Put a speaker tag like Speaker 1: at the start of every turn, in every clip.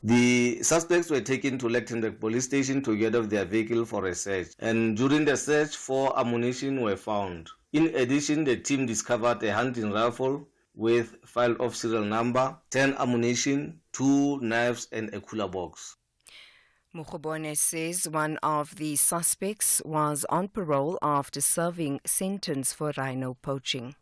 Speaker 1: The suspects were taken to Lichtenburg police station together with their vehicle for a search, and during the search, 4 ammunition were found. In addition, the team discovered a hunting rifle with file-off serial number, 10 ammunition, 2 knives, and a cooler box.
Speaker 2: Mukhobone says one of the suspects was on parole after serving sentence for rhino poaching.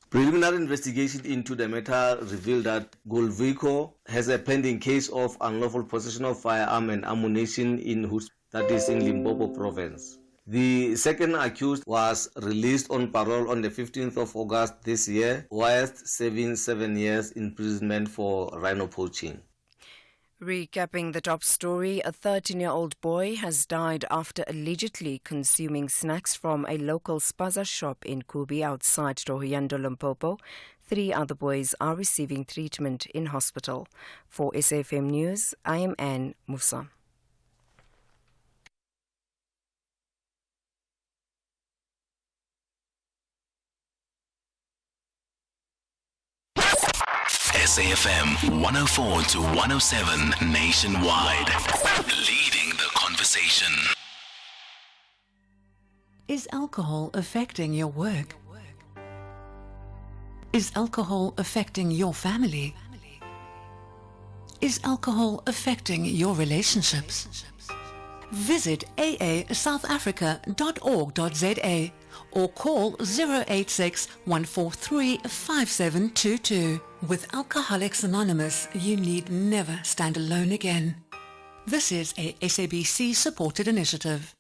Speaker 1: Preliminary investigation into the matter revealed that Golvico has a pending case of unlawful possession of firearm and ammunition in Hoots, that is in Limpopo province. The second accused was released on parole on the 15th of August this year, whilst serving 7 years imprisonment for rhino poaching.
Speaker 2: Recapping the top story, a 13-year-old boy has died after allegedly consuming snacks from a local spaza shop in Kubi outside Thohoyandou, Limpopo. 3 other boys are receiving treatment in hospital. For SAFM News, I am Anne Musa.
Speaker 3: SAFM 104 to 107 nationwide. Leading the conversation.
Speaker 4: Is alcohol affecting your work? Is alcohol affecting your family? Is alcohol affecting your relationships? Visit aasouthafrica.org.za or call 086 143 5722. With Alcoholics Anonymous, you need never stand alone again. This is a SABC supported initiative.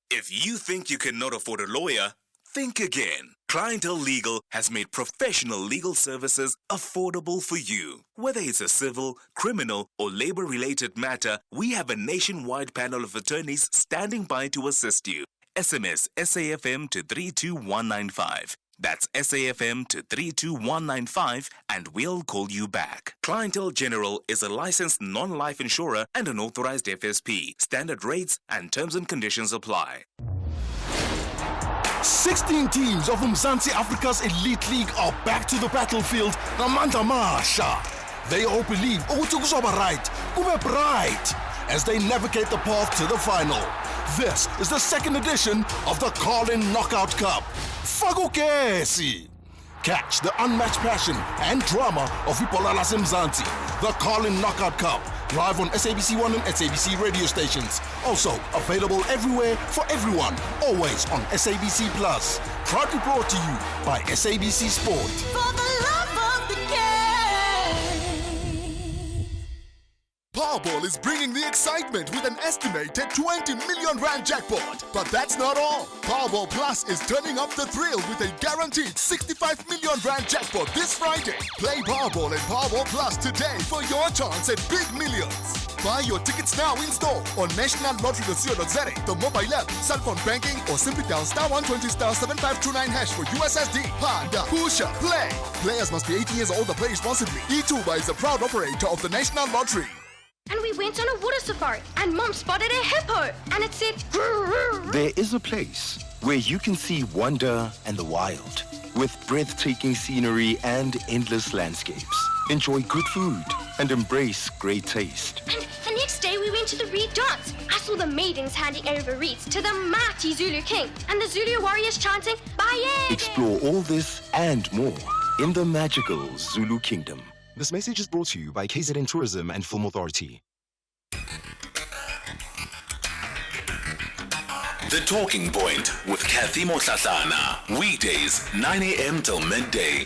Speaker 3: If you think you cannot afford a lawyer, think again. Clientele Legal has made professional legal services affordable for you. Whether it's a civil, criminal, or labor-related matter, we have a nationwide panel of attorneys standing by to assist you. SMS SAFM to 32195. That's SAFM to 32195 and we'll call you back. Clientele General is a licensed non-life insurer and an authorized FSP. Standard rates and terms and conditions apply.
Speaker 5: 16 teams of Mzansi Africa's Elite League are back to the battlefield. Namanda Masha. They all believe Utukusoba right, Kube bright, as they navigate the path to the final. This is the second edition of the Carlin Knockout Cup. Fagukesi. Catch the unmatched passion and drama of Ipolala Mzansi. The Carlin Knockout Cup, live on SABC1 and SABC radio stations. Also available everywhere for everyone, always on SABC Plus. Proudly brought to you by SABC Sport.
Speaker 6: For the love of the game.
Speaker 7: Powerball is bringing the excitement with an estimated 20 million rand jackpot. But that's not all. Powerball Plus is turning up the thrill with a guaranteed 65 million rand jackpot this Friday. Play Powerball and Powerball Plus today for your chance at big millions. Buy your tickets now in store on nationallottery.co.za, the mobile app, cell phone banking, or simply dial *120*7529# for USSD. Panda, Pusha, play. Players must be 18 years old and play responsibly. eTuba is a proud operator of the National Lottery.
Speaker 8: And we went on a water safari, and Mom spotted a hippo, and it said, "Grrr."
Speaker 9: There is a place where you can see wonder and the wild, with breathtaking scenery and endless landscapes. Enjoy good food and embrace great taste.
Speaker 8: And the next day we went to the Reed dance. I saw the maidens handing over reeds to the mighty Zulu king, and the Zulu warriors chanting, "Baye!"
Speaker 9: Explore all this and more in the magical Zulu Kingdom.
Speaker 10: This message is brought to you by KZN Tourism and Film Authority.
Speaker 3: The Talking Point with Cathy Mohlahlana. Weekdays, 9 a.m. till midday.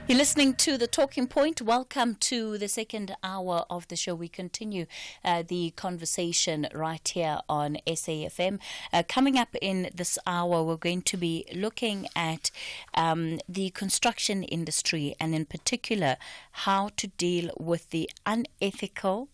Speaker 11: You're listening to The Talking Point. Welcome to the second hour of the show. We continue the conversation right here on SAFM. Coming up in this hour, we're going to be looking at the construction industry and in particular how to deal with the unethical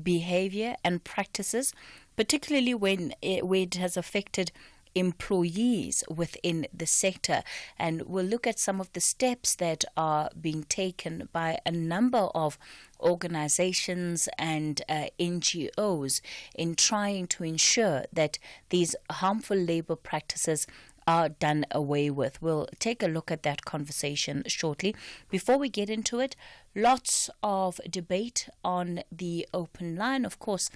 Speaker 11: behavior and practices, particularly when it has affected employees within the sector, and we'll look at some of the steps that are being taken by a number of organizations and NGOs in trying to ensure that these harmful labor practices are done away with. We'll take a look at that conversation shortly. Before we get into it, lots of debate on the open line. Of course,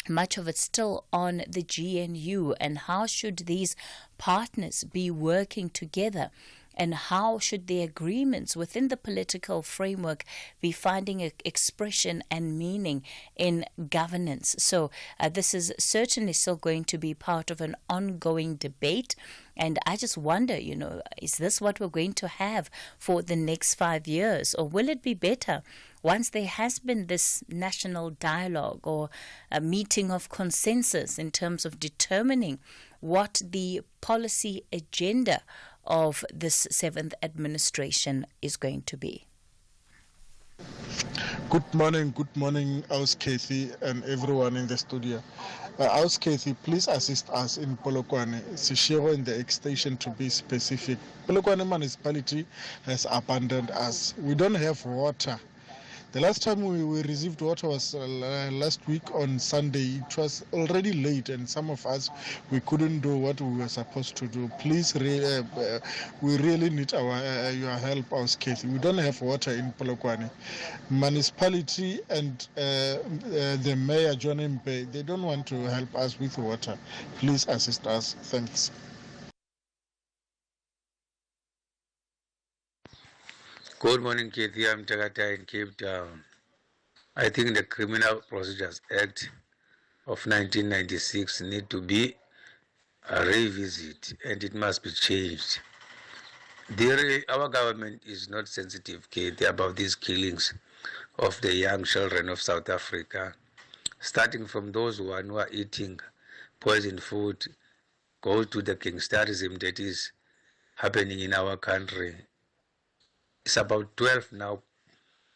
Speaker 11: much of it still on the GNU, and how should these partners be working together, and how should the agreements within the political framework be finding expression and meaning in governance. So this is certainly still going to be part of an ongoing debate. And I just wonder, is this what we're going to have for the next 5 years? Or will it be better once there has been this national dialogue or a meeting of consensus in terms of determining what the policy agenda of this 7th administration is going to be?
Speaker 12: Good morning, House Cathy and everyone in the studio. House Cathy, please assist us in Polokwane, Seshego in the extension to be specific. Polokwane municipality has abandoned us. We don't have water. The last time we received water was last week on Sunday. It was already late, and some of us, we couldn't do what we were supposed to do. Please, we really need your help, House Cathy. We don't have water in Polokwane. Municipality and the mayor, John Mpe, they don't want to help us with water. Please assist us. Thanks.
Speaker 13: Good morning, Cathy. I'm Tagata in Cape Town. I think the Criminal Procedures Act of 1996 need to be revisited, and it must be changed. Our government is not sensitive, Cathy, about these killings of the young children of South Africa, starting from those who are eating poisoned food, go to the gangsterism that is happening in our country. It's about 12 now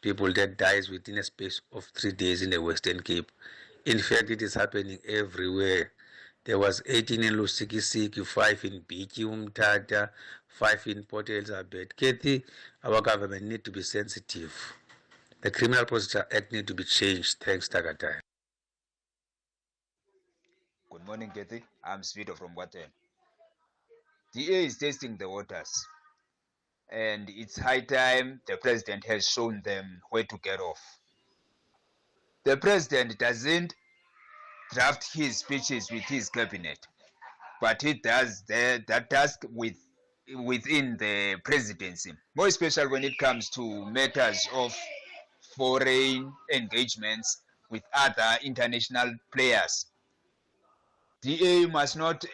Speaker 13: people that dies within a space of 3 days in the Western Cape. In fact, it is happening everywhere. There was 18 in Lusikisiki, 5 in Biki, Umtata, 5 in Port Elizabeth. Cathy, our government need to be sensitive. The Criminal Procedure Act need to be changed. Thanks, Tagata.
Speaker 14: Good morning, Cathy. I'm Svito from Watan. DA is testing the waters, and it's high time the president has shown them where to get off. The president doesn't draft his speeches with his cabinet, but he does that task within the presidency, more especially when it comes to matters of foreign engagements with other international players. DA must not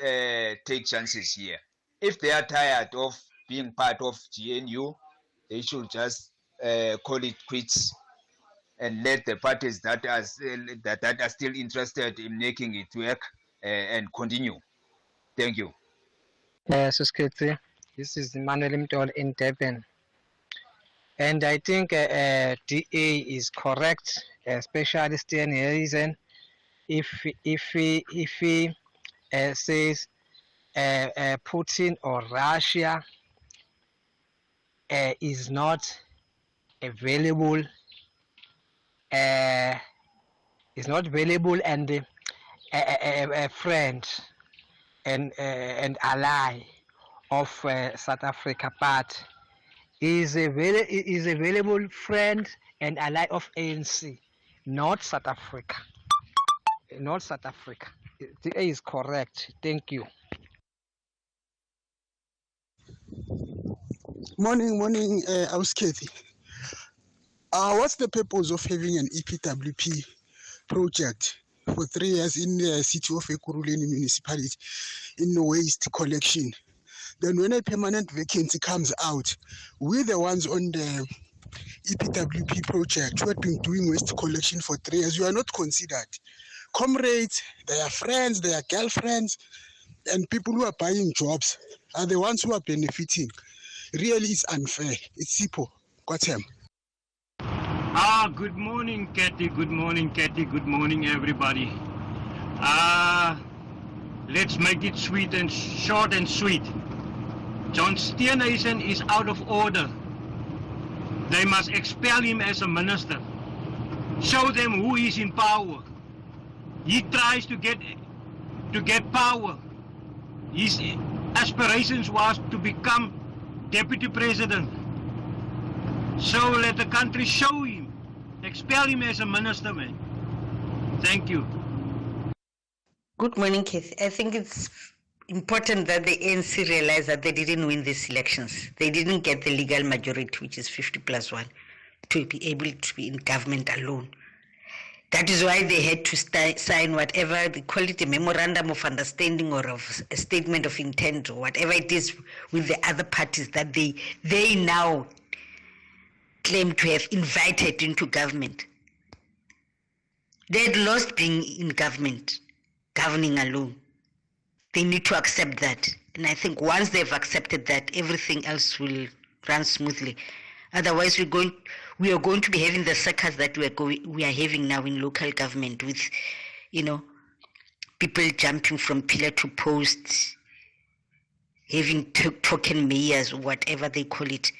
Speaker 14: take chances here. If they are tired of being part of GNU, they should just call it quits and let the parties that are still interested in making it work and continue. Thank you.
Speaker 15: Suskete, this is Emmanuel Mtol in Durban. And I think DA is correct, especially Stan Harrison, if he says Putin or Russia is not available, and a friend and ally of South Africa, but is a valuable friend and ally of ANC, not South Africa. Not South Africa. DA is correct. Thank you.
Speaker 16: Morning, House Cathy. What's the purpose of having an EPWP project for 3 years in the city of Ekurhuleni municipality in waste collection? Then when a permanent vacancy comes out, we're the ones on the EPWP project who have been doing waste collection for 3 years. You are not considered. Comrades, their friends, their girlfriends, and people who are buying jobs are the ones who are benefiting. Really, it's unfair. It's simple. Got him.
Speaker 17: Good morning, Cathy. Good morning, Cathy. Good morning, everybody. Let's make it sweet and short and sweet. John Steenhuisen is out of order. They must expel him as a minister. Show them who is in power. He tries to get power. He's aspirations was to become deputy president. So let the country show him, expel him as a minister, man. Thank you.
Speaker 18: Good morning, Keith. I think it's important that the ANC realize that they didn't win these elections. They didn't get the legal majority, which is 50+1, to be able to be in government alone. That is why they had to sign whatever, they call it a memorandum of understanding or of a statement of intent or whatever it is with the other parties that they now claim to have invited into government. They had lost being in government, governing alone. They need to accept that. And I think once they've accepted that, everything else will run smoothly. Otherwise, we are going to be having the circus that we are having now in local government with, people jumping from pillar to post, having token mayors or whatever they call it,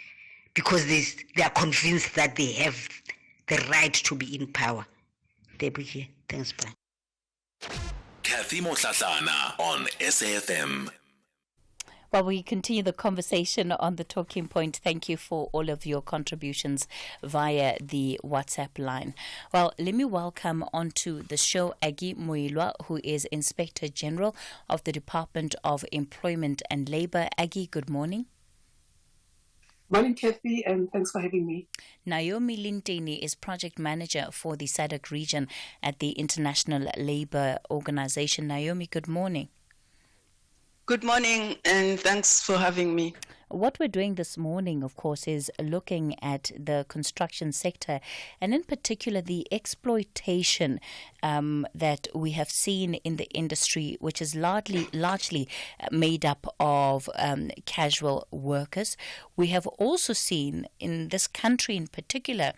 Speaker 18: because they are convinced that they have the right to be in power. Debbie, thanks, bye.
Speaker 3: Cathy Mohlahlana on SAFM.
Speaker 11: While we continue the conversation on the talking point, thank you for all of your contributions via the WhatsApp line. Well, let me welcome onto the show Cathy Mohlahlana, who is Inspector General of the Department of Employment and Labour. Cathy, good morning.
Speaker 19: Morning, Cathy, and thanks for having me.
Speaker 11: Naomi Linteni is Project Manager for the SADC region at the International Labour Organization. Naomi, good morning.
Speaker 20: Good morning, and thanks for having me.
Speaker 11: What we're doing this morning, of course, is looking at the construction sector and in particular the exploitation that we have seen in the industry, which is largely made up of casual workers. We have also seen in this country in particular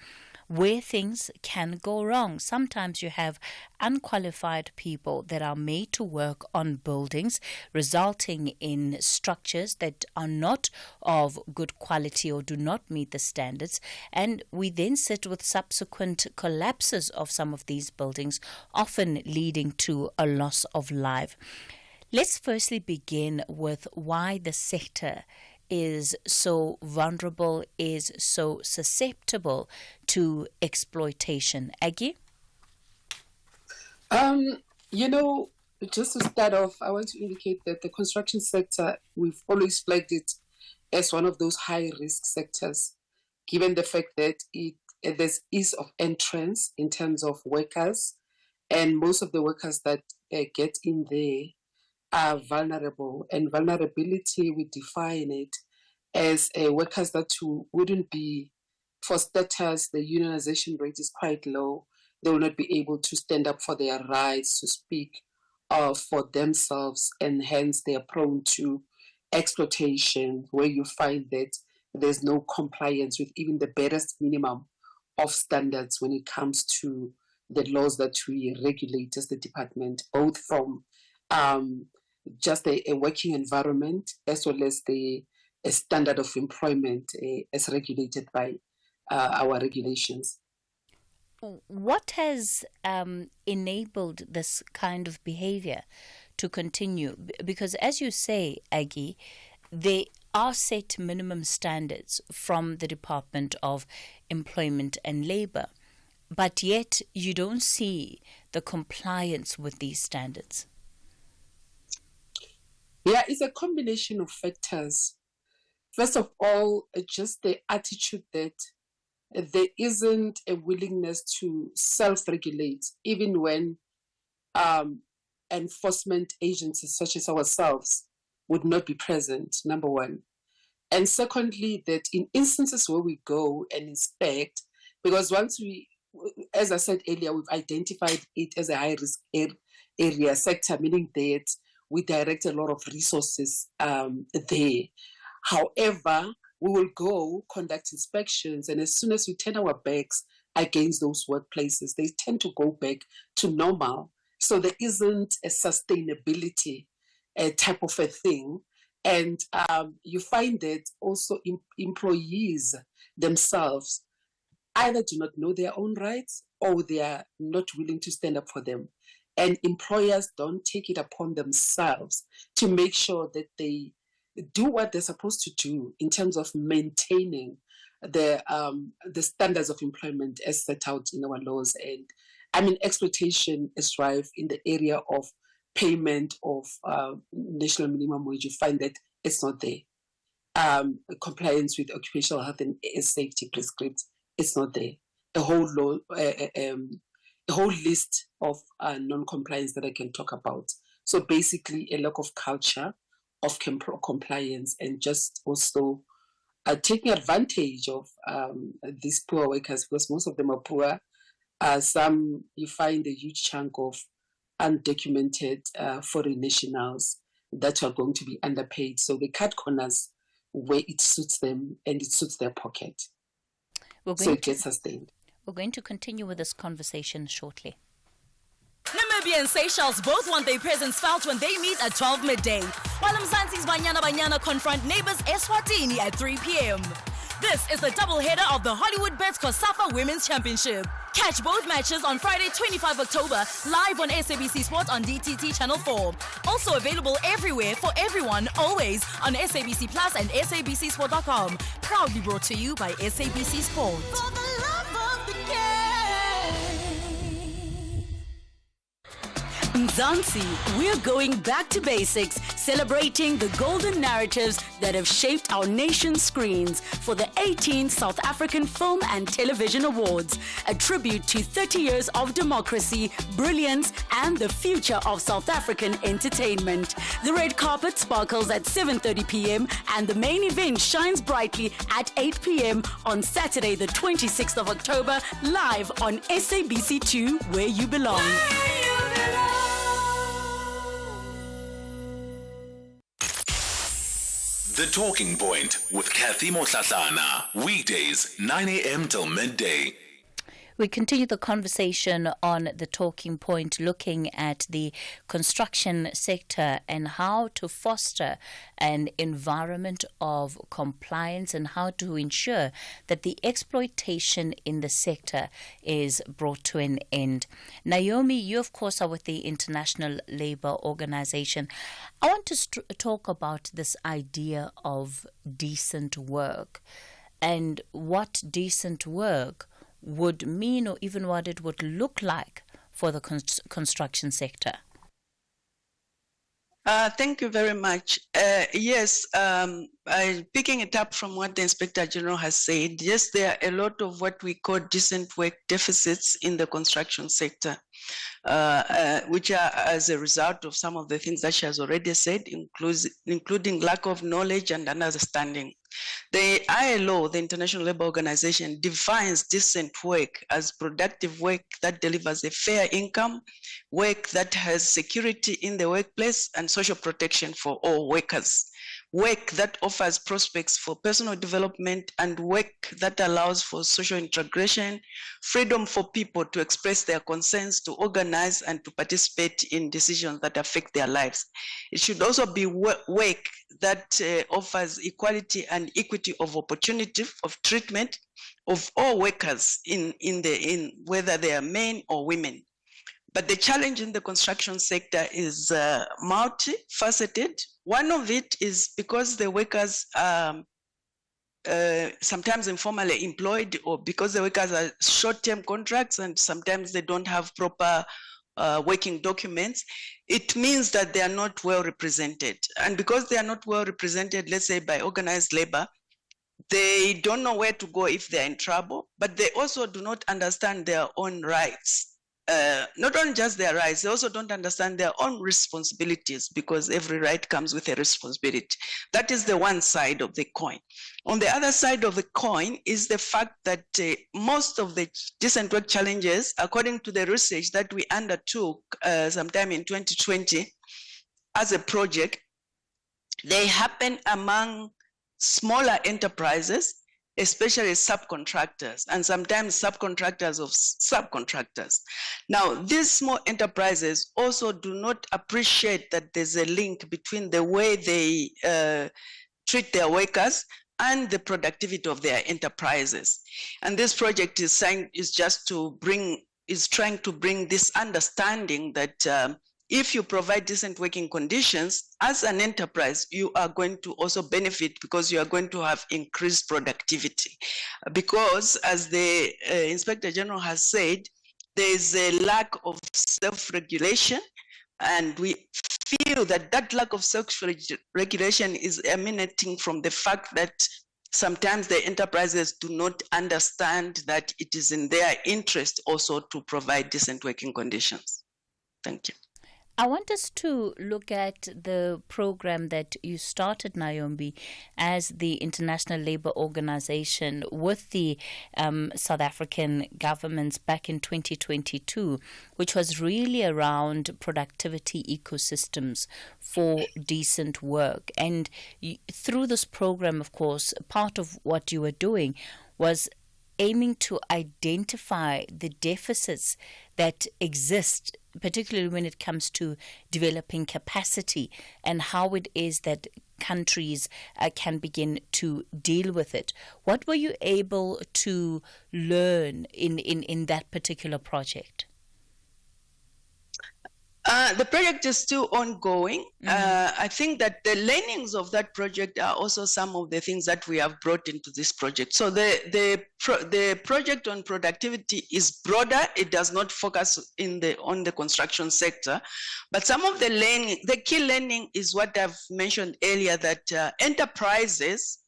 Speaker 11: where things can go wrong. Sometimes you have unqualified people that are made to work on buildings, resulting in structures that are not of good quality or do not meet the standards. And we then sit with subsequent collapses of some of these buildings, often leading to a loss of life. Let's firstly begin with why the sector is so vulnerable, is so susceptible to exploitation. Aggie?
Speaker 19: Just to start off, I want to indicate that the construction sector, we've always flagged it as one of those high-risk sectors, given the fact that there's ease of entrance in terms of workers, and most of the workers that get in there are vulnerable. And vulnerability, we define it as workers that wouldn't be, for status, the unionization rate is quite low. They will not be able to stand up for their rights, to speak for themselves, and hence they are prone to exploitation, where you find that there's no compliance with even the barest minimum of standards when it comes to the laws that we regulate as the department, both from just a working environment as well as the standard of employment as regulated by our regulations.
Speaker 11: What has enabled this kind of behavior to continue? Because as you say, Aggie, there are set minimum standards from the Department of Employment and Labour, but yet you don't see the compliance with these standards.
Speaker 19: Yeah, it's a combination of factors. First of all, just the attitude that there isn't a willingness to self-regulate, even when enforcement agencies such as ourselves would not be present, number one. And secondly, that in instances where we go and inspect, because once we, as I said earlier, we've identified it as a high-risk area sector, meaning that we direct a lot of resources there. However, we will go conduct inspections, and as soon as we turn our backs against those workplaces, they tend to go back to normal. So there isn't a sustainability type of a thing. And you find that also employees themselves either do not know their own rights or they are not willing to stand up for them. And employers don't take it upon themselves to make sure that they do what they're supposed to do in terms of maintaining the standards of employment as set out in our laws. And I mean, exploitation is rife in the area of payment of national minimum wage. You find that it's not there. Compliance with occupational health and safety prescripts, it's not there. A whole list of non-compliance that I can talk about. So basically, a lack of culture of compliance, and just also taking advantage of these poor workers, because most of them are poor. Some, you find a huge chunk of undocumented foreign nationals that are going to be underpaid. So they cut corners where it suits them and it suits their pocket. So it gets sustained.
Speaker 11: We're going to continue with this conversation shortly.
Speaker 6: Namibia and Seychelles both want their presence felt when they meet at 12 midday, while Mzansi's Banyana Banyana confront neighbors Eswatini at 3 p.m. This is the doubleheader of the Hollywood Bets COSAFA Women's Championship. Catch both matches on Friday, 25 October, live on SABC Sport on DTT Channel 4. Also available everywhere for everyone, always on SABC Plus and SABCSport.com. Proudly brought to you by SABC Sport.
Speaker 21: For the love of the game.
Speaker 22: Mzansi, we're going back to basics, celebrating the golden narratives that have shaped our nation's screens for the 18th South African Film and Television Awards, a tribute to 30 years of democracy, brilliance, and the future of South African entertainment. The red carpet sparkles at 7:30 p.m. and the main event shines brightly at 8 p.m. on Saturday, the 26th of October, live on SABC2, where you belong.
Speaker 3: The Talking Point with Cathy Mohlahlana. Weekdays, 9 a.m. till midday.
Speaker 11: We continue the conversation on The Talking Point, looking at the construction sector and how to foster an environment of compliance and how to ensure that the exploitation in the sector is brought to an end. Naomi, you of course are with the International Labour Organization. I want to talk about this idea of decent work and what decent work would mean, or even what it would look like for the construction sector.
Speaker 20: Thank you very much. Yes, picking it up from what the Inspector General has said, yes, there are a lot of what we call decent work deficits in the construction sector, which are as a result of some of the things that she has already said, including lack of knowledge and understanding. The ILO, the International Labour Organization, defines decent work as productive work that delivers a fair income, work that has security in the workplace and social protection for all workers, work that offers prospects for personal development, and work that allows for social integration, freedom for people to express their concerns, to organize and to participate in decisions that affect their lives. It should also be work that offers equality and equity of opportunity, of treatment of all workers in whether they are men or women. But the challenge in the construction sector is multifaceted. One of it is because the workers are sometimes informally employed, or because the workers are short-term contracts and sometimes they don't have proper working documents. It means that they are not well represented. And because they are not well represented, let's say by organized labor, they don't know where to go if they're in trouble, but they also do not understand their own rights. Not only just their rights, they also don't understand their own responsibilities, because every right comes with a responsibility. That is the one side of the coin. On the other side of the coin is the fact that most of the decent work challenges, according to the research that we undertook sometime in 2020 as a project, they happen among smaller enterprises, especially subcontractors, and sometimes subcontractors of subcontractors. Now, these small enterprises also do not appreciate that there's a link between the way they treat their workers and the productivity of their enterprises. And this project is trying to bring this understanding that if you provide decent working conditions, as an enterprise, you are going to also benefit because you are going to have increased productivity. Because as the Inspector General has said, there is a lack of self-regulation, and we feel that that lack of self-regulation is emanating from the fact that sometimes the enterprises do not understand that it is in their interest also to provide decent working conditions. Thank you.
Speaker 11: I want us to look at the program that you started, Naombi, as the International Labour Organization with the South African governments back in 2022, which was really around productivity ecosystems for decent work. And through this program, of course, part of what you were doing was aiming to identify the deficits that exist, particularly when it comes to developing capacity and how it is that countries can begin to deal with it. What were you able to learn in that particular project?
Speaker 20: The project is still ongoing. I think that the learnings of that project are also some of the things that we have brought into this project. So the project on productivity is broader. It does not focus on the construction sector, but some of the key learning is what I've mentioned earlier, that enterprises,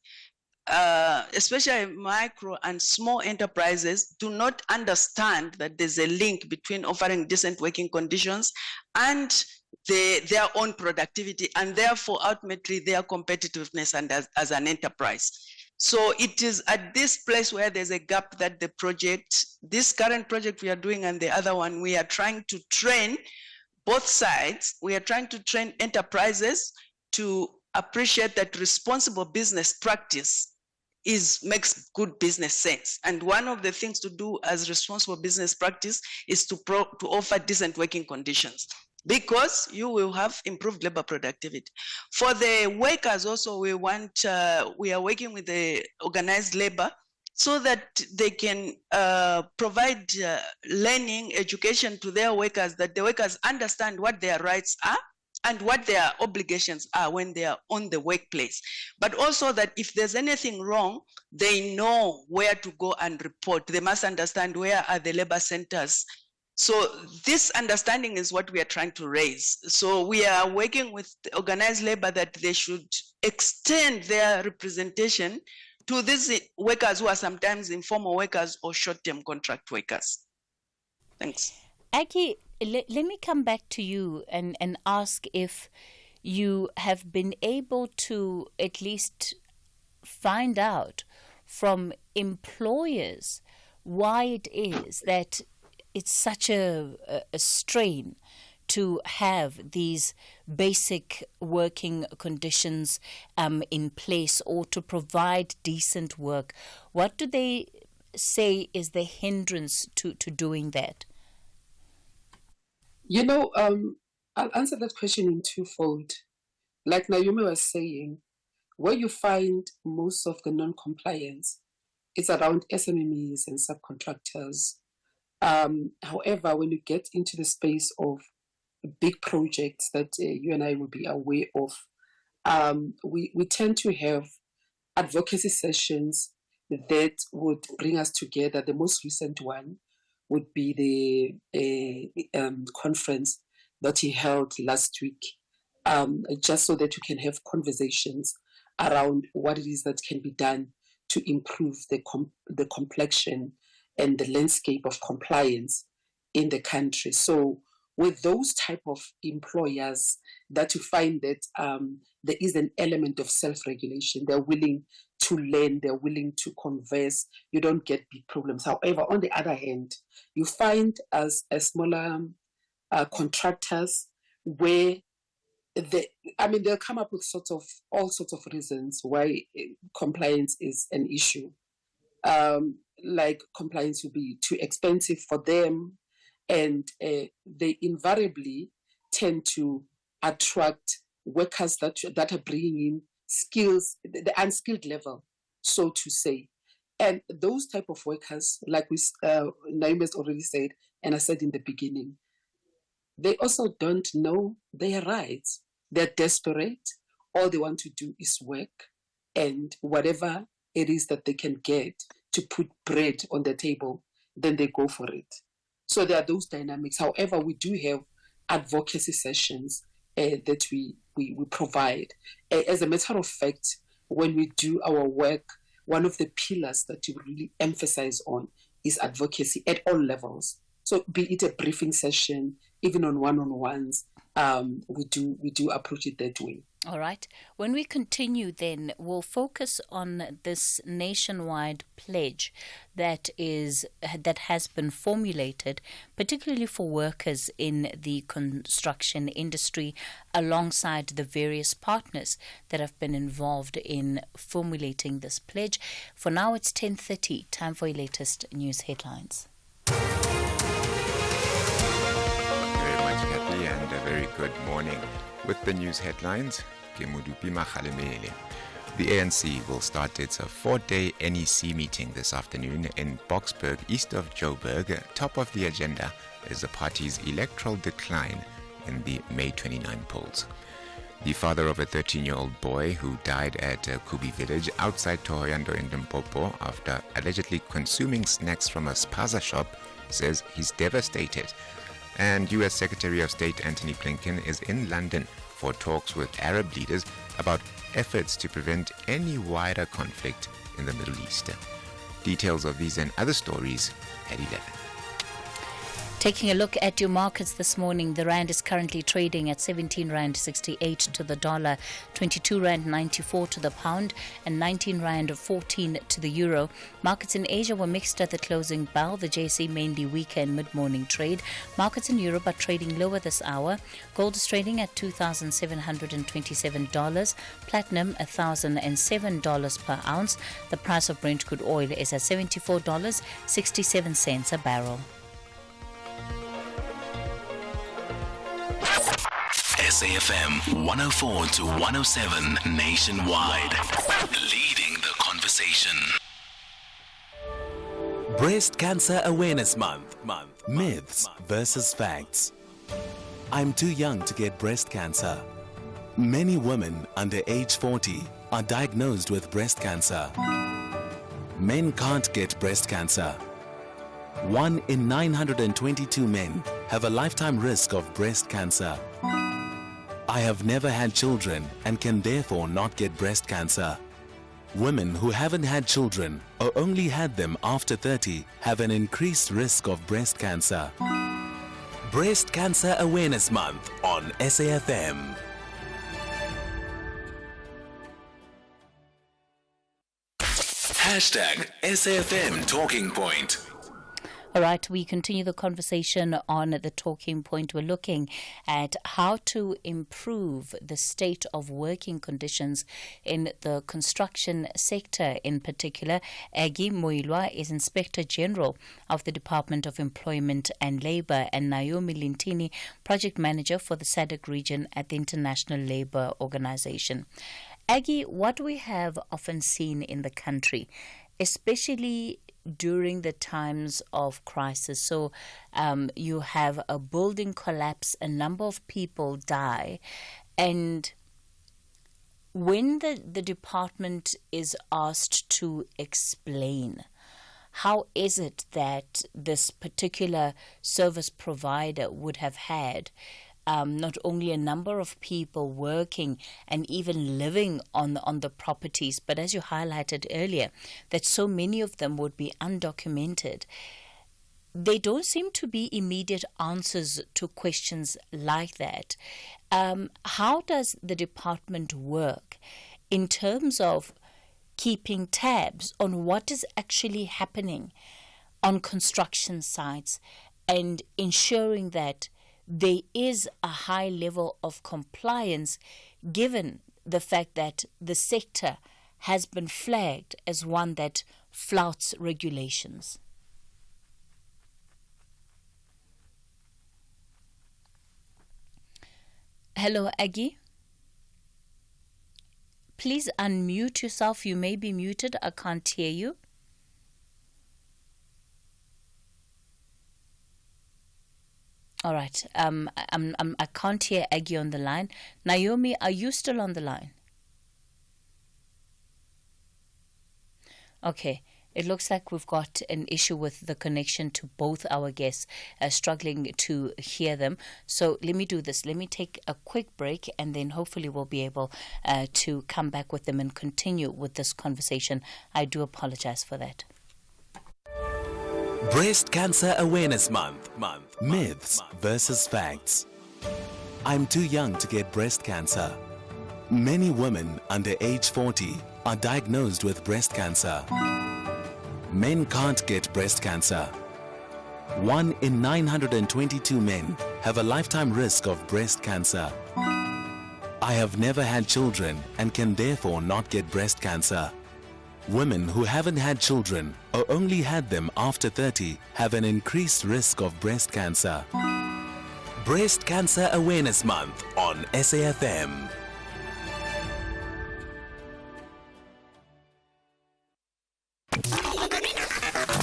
Speaker 20: especially micro and small enterprises, do not understand that there's a link between offering decent working conditions and their own productivity, and therefore ultimately their competitiveness and as an enterprise. So it is at this place where there's a gap that the project, this current project we are doing and the other one, we are trying to train both sides. We are trying to train enterprises to appreciate that responsible business practice makes good business sense. And one of the things to do as responsible business practice is to offer decent working conditions, because you will have improved labor productivity. For the workers also, we are working with the organized labor so that they can provide learning, education to their workers, that the workers understand what their rights are and what their obligations are when they are on the workplace. But also that if there's anything wrong, they know where to go and report. They must understand where are the labor centers. So this understanding is what we are trying to raise. So we are working with organized labor that they should extend their representation to these workers who are sometimes informal workers or short-term contract workers. Thanks.
Speaker 11: Aki, let me come back to you and ask if you have been able to at least find out from employers why it is that it's such a strain to have these basic working conditions in place, or to provide decent work. What do they say is the hindrance to doing that?
Speaker 19: You know, I'll answer that question in twofold. Like Naomi was saying, where you find most of the non-compliance, it's around SMMEs and subcontractors. However, when you get into the space of big projects that you and I will be aware of, we tend to have advocacy sessions that would bring us together. The most recent one would be the conference that he held last week, just so that you can have conversations around what it is that can be done to improve the complexion and the landscape of compliance in the country. So with those type of employers, that you find that there is an element of self-regulation. They're willing to learn, they're willing to converse, you don't get big problems. However, on the other hand, you find as a smaller contractors where they'll come up with all sorts of reasons why compliance is an issue. Like compliance will be too expensive for them, and they invariably tend to attract workers that are bringing in skills, the unskilled level, so to say. And those type of workers, like Naomi has already said, and I said in the beginning, they also don't know their rights. They're desperate. All they want to do is work, and whatever it is that they can get to put bread on the table, then they go for it. So there are those dynamics. However, we do have advocacy sessions that we provide. As a matter of fact, when we do our work, one of the pillars that you really emphasize on is advocacy at all levels. So be it a briefing session, even on one-on-ones, we do approach it that way.
Speaker 11: All right. When we continue, then we'll focus on this nationwide pledge that has been formulated, particularly for workers in the construction industry, alongside the various partners that have been involved in formulating this pledge. For now, it's 10:30. Time for your latest news headlines.
Speaker 1: Very much, Cathy, and a very good morning. With the news headlines, Kemudupi Makhalemele. The ANC will start its 4-day NEC meeting this afternoon in Boksburg, east of Joburg. Top of the agenda is the party's electoral decline in the May 29 polls. The father of a 13-year-old boy who died at Kubi village outside Tohoyando in Limpopo after allegedly consuming snacks from a spaza shop says he's devastated. And U.S. Secretary of State Antony Blinken is in London for talks with Arab leaders about efforts to prevent any wider conflict in the Middle East. Details of these and other stories at 11.
Speaker 11: Taking a look at your markets this morning, the rand is currently trading at 17 rand 68 to the dollar, 22 rand 94 to the pound, and 19 rand 14 to the euro. Markets in Asia were mixed at the closing bell. The JSE mainly weaker in mid-morning trade. Markets in Europe are trading lower this hour. Gold is trading at $2,727. Platinum $1,007 per ounce. The price of Brent crude oil is at $74.67 a barrel.
Speaker 3: SAFM 104 to 107 nationwide. Leading the conversation.
Speaker 2: Breast Cancer Awareness Month. Myths versus facts. I'm too young to get breast cancer. Many women under age 40 are diagnosed with breast cancer. Men can't get breast cancer. 1 in 922 men have a lifetime risk of breast cancer. I have never had children and can therefore not get breast cancer. Women who haven't had children or only had them after 30 have an increased risk of breast cancer. Breast Cancer Awareness Month on SAFM.
Speaker 3: Hashtag SAFM Talking Point.
Speaker 11: All right, we continue the conversation on the talking point. We're looking at how to improve the state of working conditions in the construction sector. In particular, Cathy Mohlahlana is Inspector General of the Department of Employment and Labour, and Naomi Lintini, Project Manager for the SADC region at the International Labour Organization. Aggie, what we have often seen in the country, especially during the times of crisis. So you have a building collapse, a number of people die, and when the department is asked to explain how is it that this particular service provider would have had not only a number of people working and even living on the properties, but as you highlighted earlier, that so many of them would be undocumented. There don't seem to be immediate answers to questions like that. How does the department work in terms of keeping tabs on what is actually happening on construction sites and ensuring that there is a high level of compliance, given the fact that the sector has been flagged as one that flouts regulations? Hello, Aggie. Please unmute yourself. You may be muted. I can't hear you. All right. I can't hear Aggie on the line. Naomi, are you still on the line? Okay. It looks like we've got an issue with the connection to both our guests, struggling to hear them. So let me do this. Let me take a quick break, and then hopefully we'll be able to come back with them and continue with this conversation. I do apologize for that.
Speaker 2: Breast Cancer Awareness Month. Myths versus facts. I'm too young to get breast cancer. Many women under age 40 are diagnosed with breast cancer. Men can't get breast cancer. 1 in 922 men have a lifetime risk of breast cancer. I have never had children and can therefore not get breast cancer. Women who haven't had children or only had them after 30 have an increased risk of breast cancer. Breast Cancer Awareness Month on SAFM.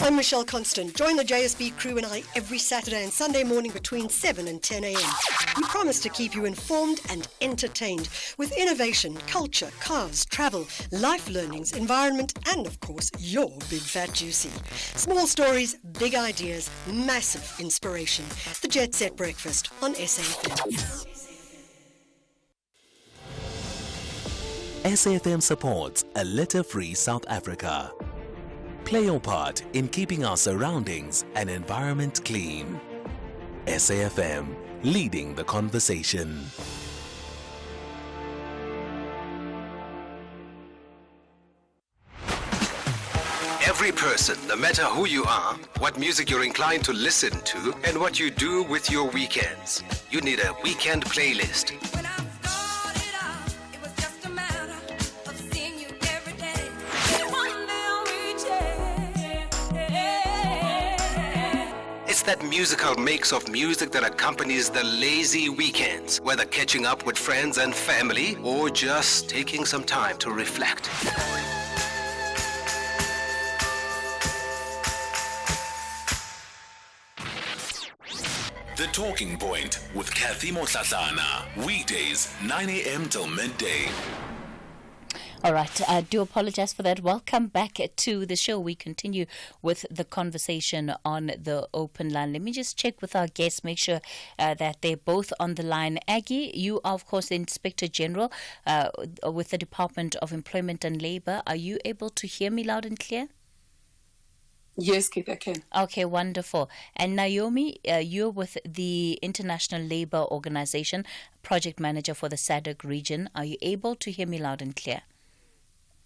Speaker 4: I'm Michelle Constant. Join the JSB crew and I every Saturday and Sunday morning between 7 and 10 a.m. We promise to keep you informed and entertained with innovation, culture, cars, travel, life learnings, environment, and of course, your big fat juicy. Small stories, big ideas, massive inspiration. The Jet Set Breakfast on SAFM.
Speaker 2: SAFM supports a litter-free South Africa. Play your part in keeping our surroundings and environment clean. SAFM, leading the conversation.
Speaker 5: Every person, no matter who you are, what music you're inclined to listen to, and what you do with your weekends. You need a weekend playlist. It's that musical mix of music that accompanies the lazy weekends, whether catching up with friends and family or just taking some time to reflect.
Speaker 2: The Talking Point with Cathy Mohlahlana. Weekdays, 9 a.m. till midday.
Speaker 11: All right, I do apologize for that. Welcome back to the show. We continue with the conversation on the open line. Let me just check with our guests, make sure that they're both on the line. Aggie, you are, of course, the Inspector General with the Department of Employment and Labour. Are you able to hear me loud and clear?
Speaker 19: Yes, Kate, I can.
Speaker 11: Okay, wonderful. And Naomi, you're with the International Labour Organization, Project Manager for the SADC region. Are you able to hear me loud and clear?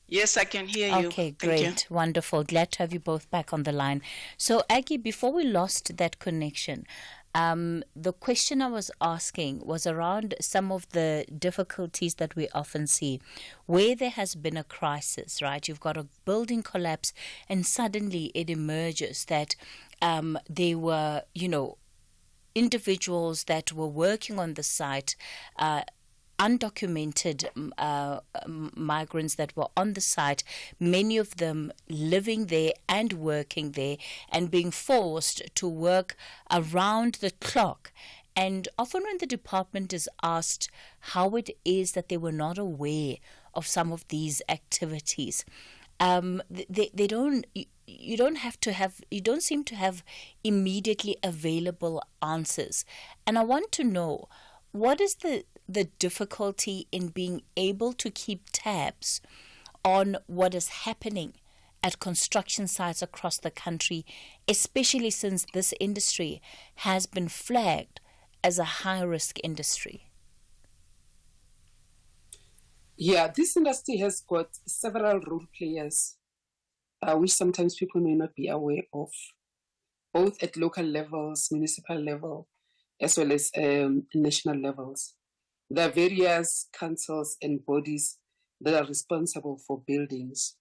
Speaker 20: Yes, I can hear you.
Speaker 11: Okay, great. Wonderful. Glad to have you both back on the line. So, Aggie, before we lost that connection, the question I was asking was around some of the difficulties that we often see where there has been a crisis, right? You've got a building collapse and suddenly it emerges that there were, individuals that were working on the site, undocumented migrants that were on the site, many of them living there and working there and being forced to work around the clock. And often when the department is asked how it is that they were not aware of some of these activities, they don't. You don't seem to have immediately available answers. And I want to know, what is the difficulty in being able to keep tabs on what is happening at construction sites across the country, especially since this industry has been flagged as a high-risk industry?
Speaker 19: Yeah, this industry has got several role players, which sometimes people may not be aware of, both at local levels, municipal level, as well as national levels. There are various councils and bodies that are responsible for buildings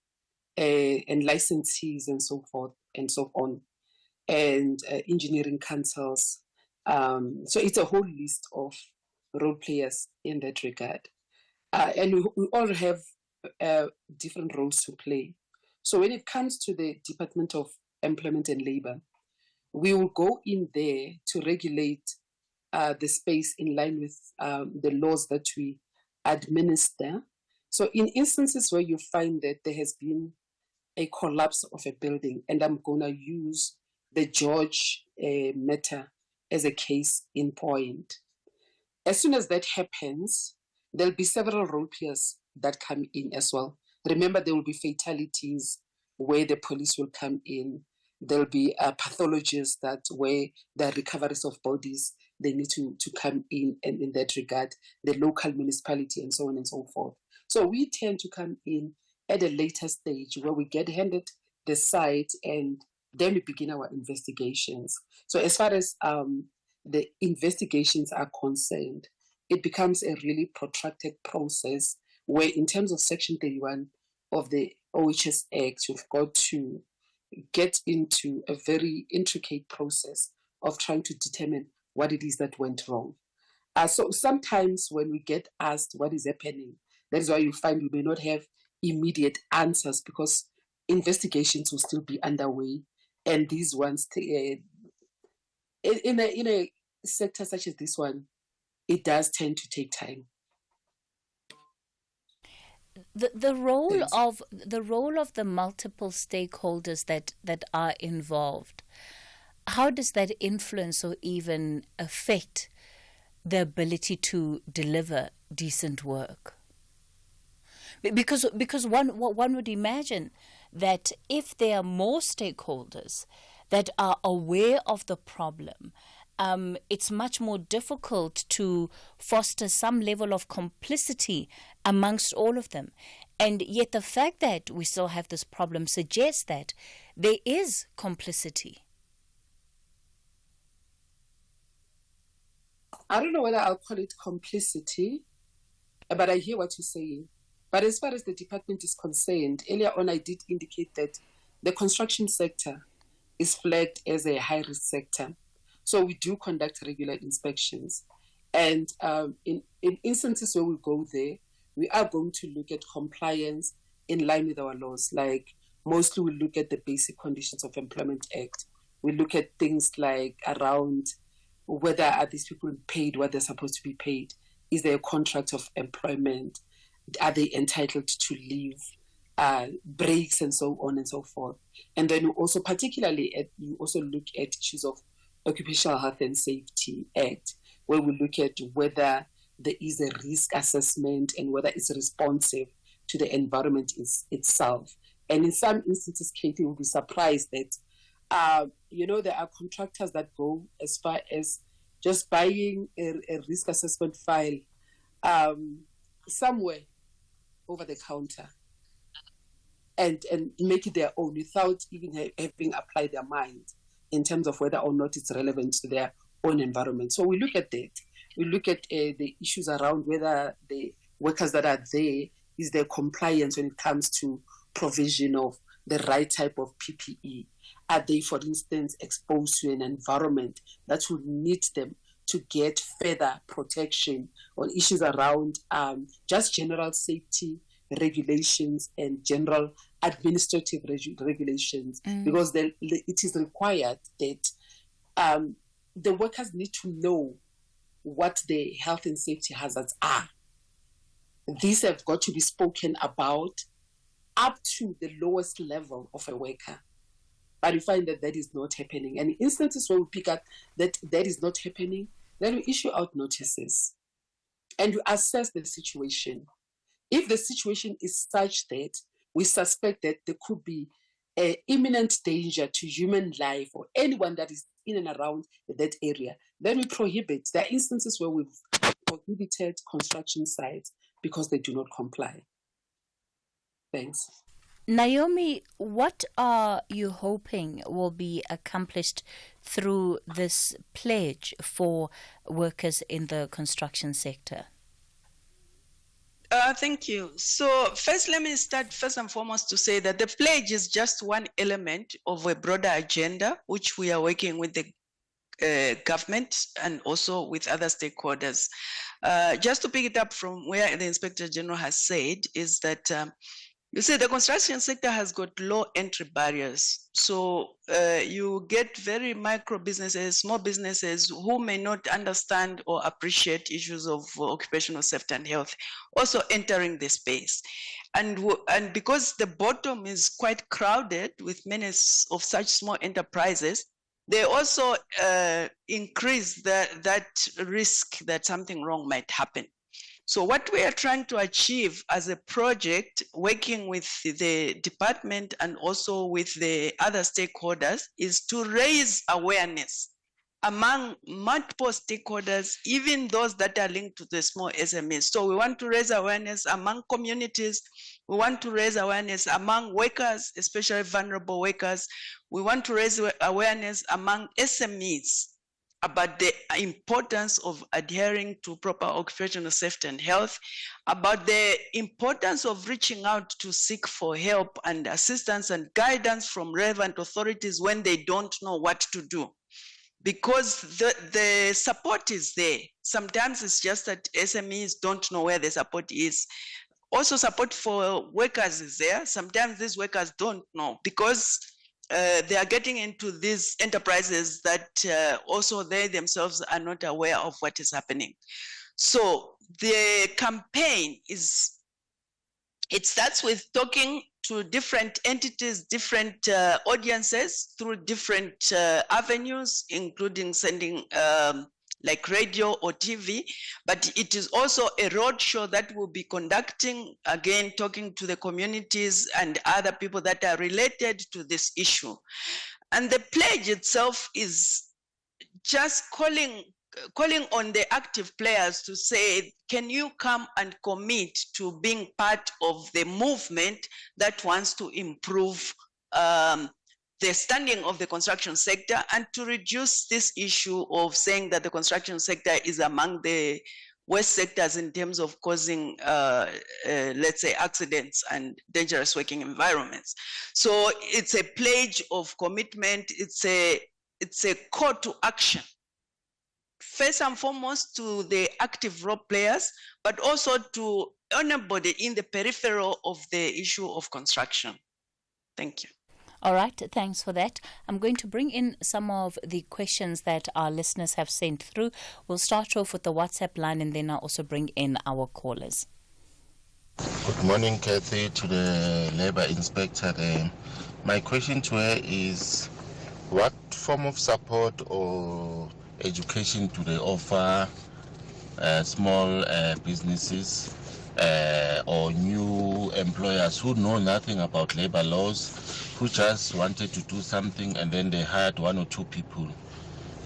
Speaker 19: and licensees and so forth and so on, and engineering councils. So it's a whole list of role players in that regard. And we all have different roles to play. So when it comes to the Department of Employment and Labour, we will go in there to regulate the space in line with the laws that we administer. So in instances where you find that there has been a collapse of a building, and I'm going to use the George matter as a case in point. As soon as that happens, there'll be several role players that come in as well. Remember, there will be fatalities where the police will come in. There'll be pathologists that where the recoveries of bodies, they need to come in that regard, the local municipality and so on and so forth. So we tend to come in at a later stage where we get handed the site and then we begin our investigations. So as far as the investigations are concerned, it becomes a really protracted process where in terms of Section 31 of the OHS Act, you've got to get into a very intricate process of trying to determine what it is that went wrong. So sometimes when we get asked what is happening, that is why you find we may not have immediate answers because investigations will still be underway. And these ones, in a sector such as this one, it does tend to take time.
Speaker 11: The role of the multiple stakeholders that are involved, how does that influence or even affect the ability to deliver decent work? Because one would imagine that if there are more stakeholders that are aware of the problem, it's much more difficult to foster some level of complicity amongst all of them. And yet the fact that we still have this problem suggests that there is complicity.
Speaker 19: I don't know whether I'll call it complicity, but I hear what you're saying. But as far as the department is concerned, earlier on I did indicate that the construction sector is flagged as a high-risk sector. So we do conduct regular inspections. And in instances where we go there, we are going to look at compliance in line with our laws. Like mostly we look at the Basic Conditions of Employment Act. We look at things like around whether are these people paid what they're supposed to be paid? Is there a contract of employment? Are they entitled to leave, breaks and so on and so forth? And then also particularly, you also look at issues of Occupational Health and Safety Act, where we look at whether there is a risk assessment and whether it's responsive to the environment itself. And in some instances, Katie will be surprised that, there are contractors that go as far as just buying a risk assessment file somewhere over the counter and make it their own without even having applied their mind in terms of whether or not it's relevant to their own environment. So we look at that. We look at the issues around whether the workers that are there, is there compliance when it comes to provision of the right type of PPE? Are they, for instance, exposed to an environment that would need them to get further protection on issues around just general safety regulations and general administrative regulations? Because it is required that the workers need to know what the health and safety hazards are. These have got to be spoken about up to the lowest level of a worker. But we find that that is not happening. And in instances where we pick up that that is not happening, then we issue out notices and we assess the situation. If the situation is such that we suspect that there could be an imminent danger to human life or anyone that is in and around that area, then we prohibit. There are instances where we've prohibited construction sites because they do not comply. Thanks.
Speaker 11: Naomi, what are you hoping will be accomplished through this pledge for workers in the construction sector?
Speaker 20: Thank you. So first, let me start first and foremost to say that the pledge is just one element of a broader agenda, which we are working with the government and also with other stakeholders. Just to pick it up from where the Inspector General has said is that You see, the construction sector has got low entry barriers. So you get very micro businesses, small businesses who may not understand or appreciate issues of occupational safety and health also entering the space. And because the bottom is quite crowded with many of such small enterprises, they also increase that risk that something wrong might happen. So what we are trying to achieve as a project, working with the department and also with the other stakeholders, is to raise awareness among multiple stakeholders, even those that are linked to the small SMEs. So we want to raise awareness among communities. We want to raise awareness among workers, especially vulnerable workers. We want to raise awareness among SMEs about the importance of adhering to proper occupational safety and health, about the importance of reaching out to seek for help and assistance and guidance from relevant authorities when they don't know what to do. Because the support is there. Sometimes it's just that SMEs don't know where the support is. Also, support for workers is there. Sometimes these workers don't know because they are getting into these enterprises that also they themselves are not aware of what is happening. So the campaign it starts with talking to different entities, different audiences through different avenues, including sending like radio or TV, but it is also a roadshow that we'll be conducting, again, talking to the communities and other people that are related to this issue. And the pledge itself is just calling on the active players to say, can you come and commit to being part of the movement that wants to improve the standing of the construction sector and to reduce this issue of saying that the construction sector is among the worst sectors in terms of causing, let's say, accidents and dangerous working environments. So it's a pledge of commitment. It's a call to action. First and foremost to the active role players, but also to anybody in the peripheral of the issue of construction. Thank you.
Speaker 11: All right, thanks for that. I'm going to bring in some of the questions that our listeners have sent through. We'll start off with the WhatsApp line and then I'll also bring in our callers.
Speaker 7: Good morning, Cathy, to the Labour Inspector. My question to her is, what form of support or education do they offer small businesses or new employers who know nothing about labor laws, who just wanted to do something and then they hired one or two people?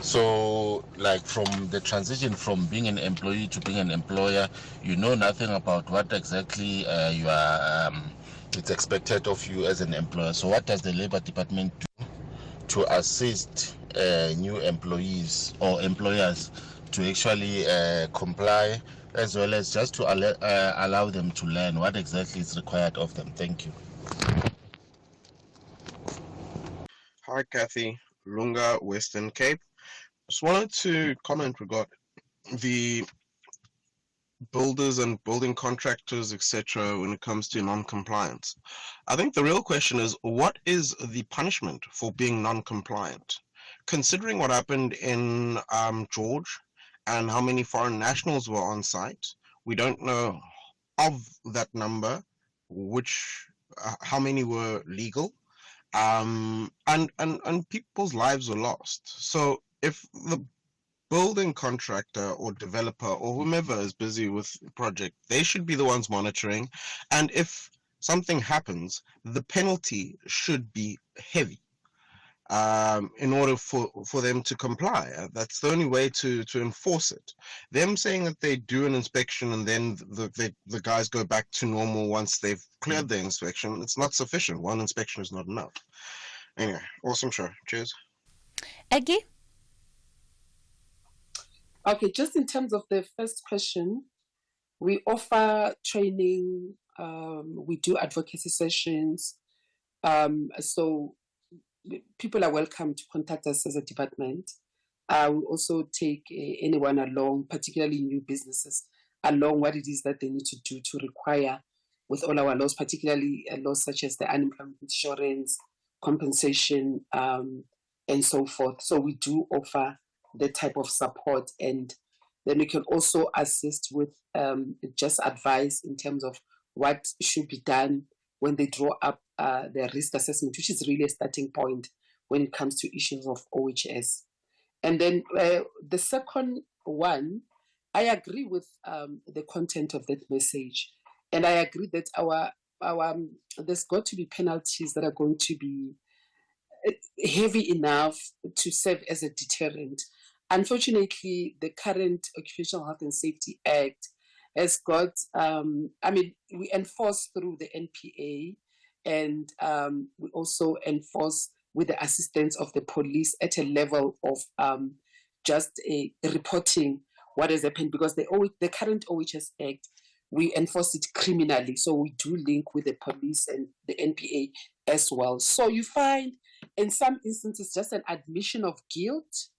Speaker 7: So, like, from the transition from being an employee to being an employer, you know nothing about what exactly you are. It's expected of you as an employer. So, what does the Labor Department do to assist new employees or employers to actually comply, as well as just to allow them to learn what exactly is required of them? Thank you.
Speaker 8: Hi, Cathy. Lunga, Western Cape. Just wanted to comment regarding the builders and building contractors, etc., when it comes to non-compliance. I think the real question is, what is the punishment for being non-compliant? Considering what happened in George and how many foreign nationals were on site, we don't know of that number, how many were legal, and people's lives were lost. So if the building contractor or developer or whomever is busy with the project, they should be the ones monitoring, and if something happens, the penalty should be heavy in order for them to comply. That's the only way to enforce it. Them saying that they do an inspection and then the guys go back to normal once they've cleared their inspection, it's not sufficient. One inspection is not enough. Anyway, awesome show. Cheers.
Speaker 11: Aggie?
Speaker 19: Okay, just in terms of the first question, we offer training, we do advocacy sessions, so people are welcome to contact us as a department. We also take anyone along, particularly new businesses, along what it is that they need to do to require with all our laws, particularly laws such as the unemployment insurance, compensation, and so forth. So we do offer that type of support, and then we can also assist with just advice in terms of what should be done when they draw up their risk assessment, which is really a starting point when it comes to issues of OHS. And then the second one, I agree with the content of that message, and I agree that our there's got to be penalties that are going to be heavy enough to serve as a deterrent. Unfortunately, the current Occupational Health and Safety Act has got, we enforce through the NPA, and we also enforce with the assistance of the police at a level of just reporting what has happened, because the current OHS Act, we enforce it criminally. So we do link with the police and the NPA as well. So you find in some instances just an admission of guilt,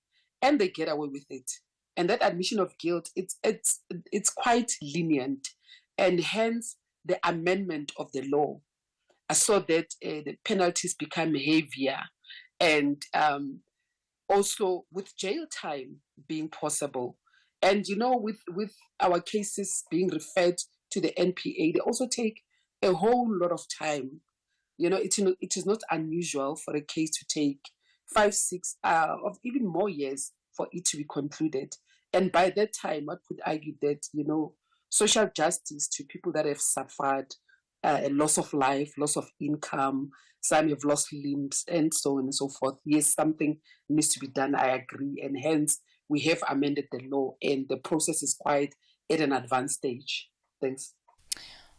Speaker 19: and they get away with it. And that admission of guilt, it's quite lenient, and hence the amendment of the law, so that the penalties become heavier, and also with jail time being possible. And with our cases being referred to the NPA, they also take a whole lot of time. It is not unusual for a case to take 5, 6, or even more years for it to be concluded. And by that time, one could argue that, social justice to people that have suffered a loss of life, loss of income, some have lost limbs, and so on and so forth. Yes, something needs to be done, I agree. And hence, we have amended the law, and the process is quite at an advanced stage. Thanks.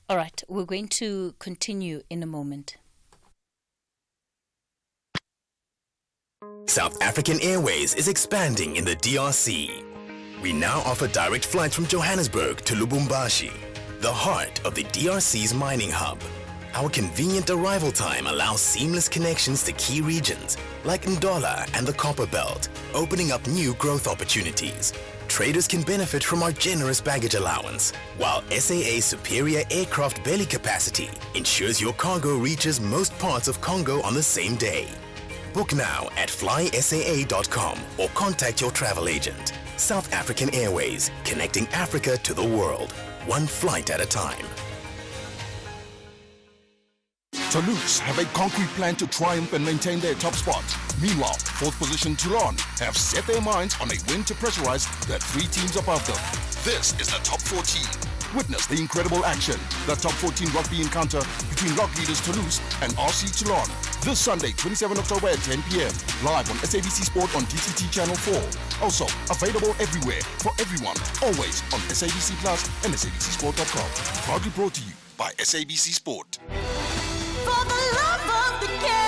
Speaker 11: All right, we're going to continue in a moment.
Speaker 9: South African Airways is expanding in the DRC. We now offer direct flights from Johannesburg to Lubumbashi, the heart of the DRC's mining hub. Our convenient arrival time allows seamless connections to key regions like Ndola and the Copper Belt, opening up new growth opportunities. Traders can benefit from our generous baggage allowance, while SAA's superior aircraft belly capacity ensures your cargo reaches most parts of Congo on the same day. Book now at flysaa.com or contact your travel agent. South African Airways, connecting Africa to the world, one flight at a time.
Speaker 10: Toulouse have a concrete plan to triumph and maintain their top spot. Meanwhile, fourth position Toulon have set their minds on a win to pressurize the 3 teams above them. This is the top 14. Witness the incredible action, the top 14 rugby encounter between log leaders Toulouse and RC Toulon. This Sunday, 27 October at 10 p.m. Live on SABC Sport on DTT Channel 4. Also, available everywhere for everyone, always on SABC Plus and SABCSport.com. Proudly brought to you by SABC Sport.
Speaker 21: For the love of the game.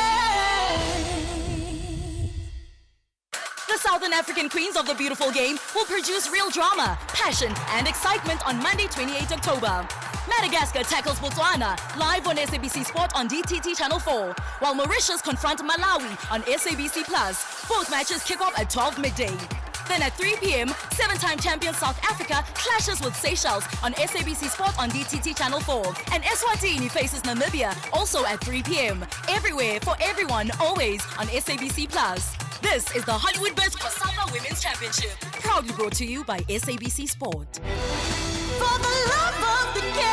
Speaker 6: The Southern African Queens of the Beautiful Game will produce real drama, passion, and excitement on Monday, 28 October. Madagascar tackles Botswana live on SABC Sport on DTT Channel 4, while Mauritius confront Malawi on SABC Plus. Both matches kick off at 12 midday. Then at 3 p.m., 7-time champion South Africa clashes with Seychelles on SABC Sport on DTT Channel 4. And Eswatini faces Namibia also at 3 p.m. Everywhere for everyone, always on SABC Plus. This is the Hollywood Best Cassava Women's Championship, proudly brought to you by SABC Sport.
Speaker 21: For the love of the game.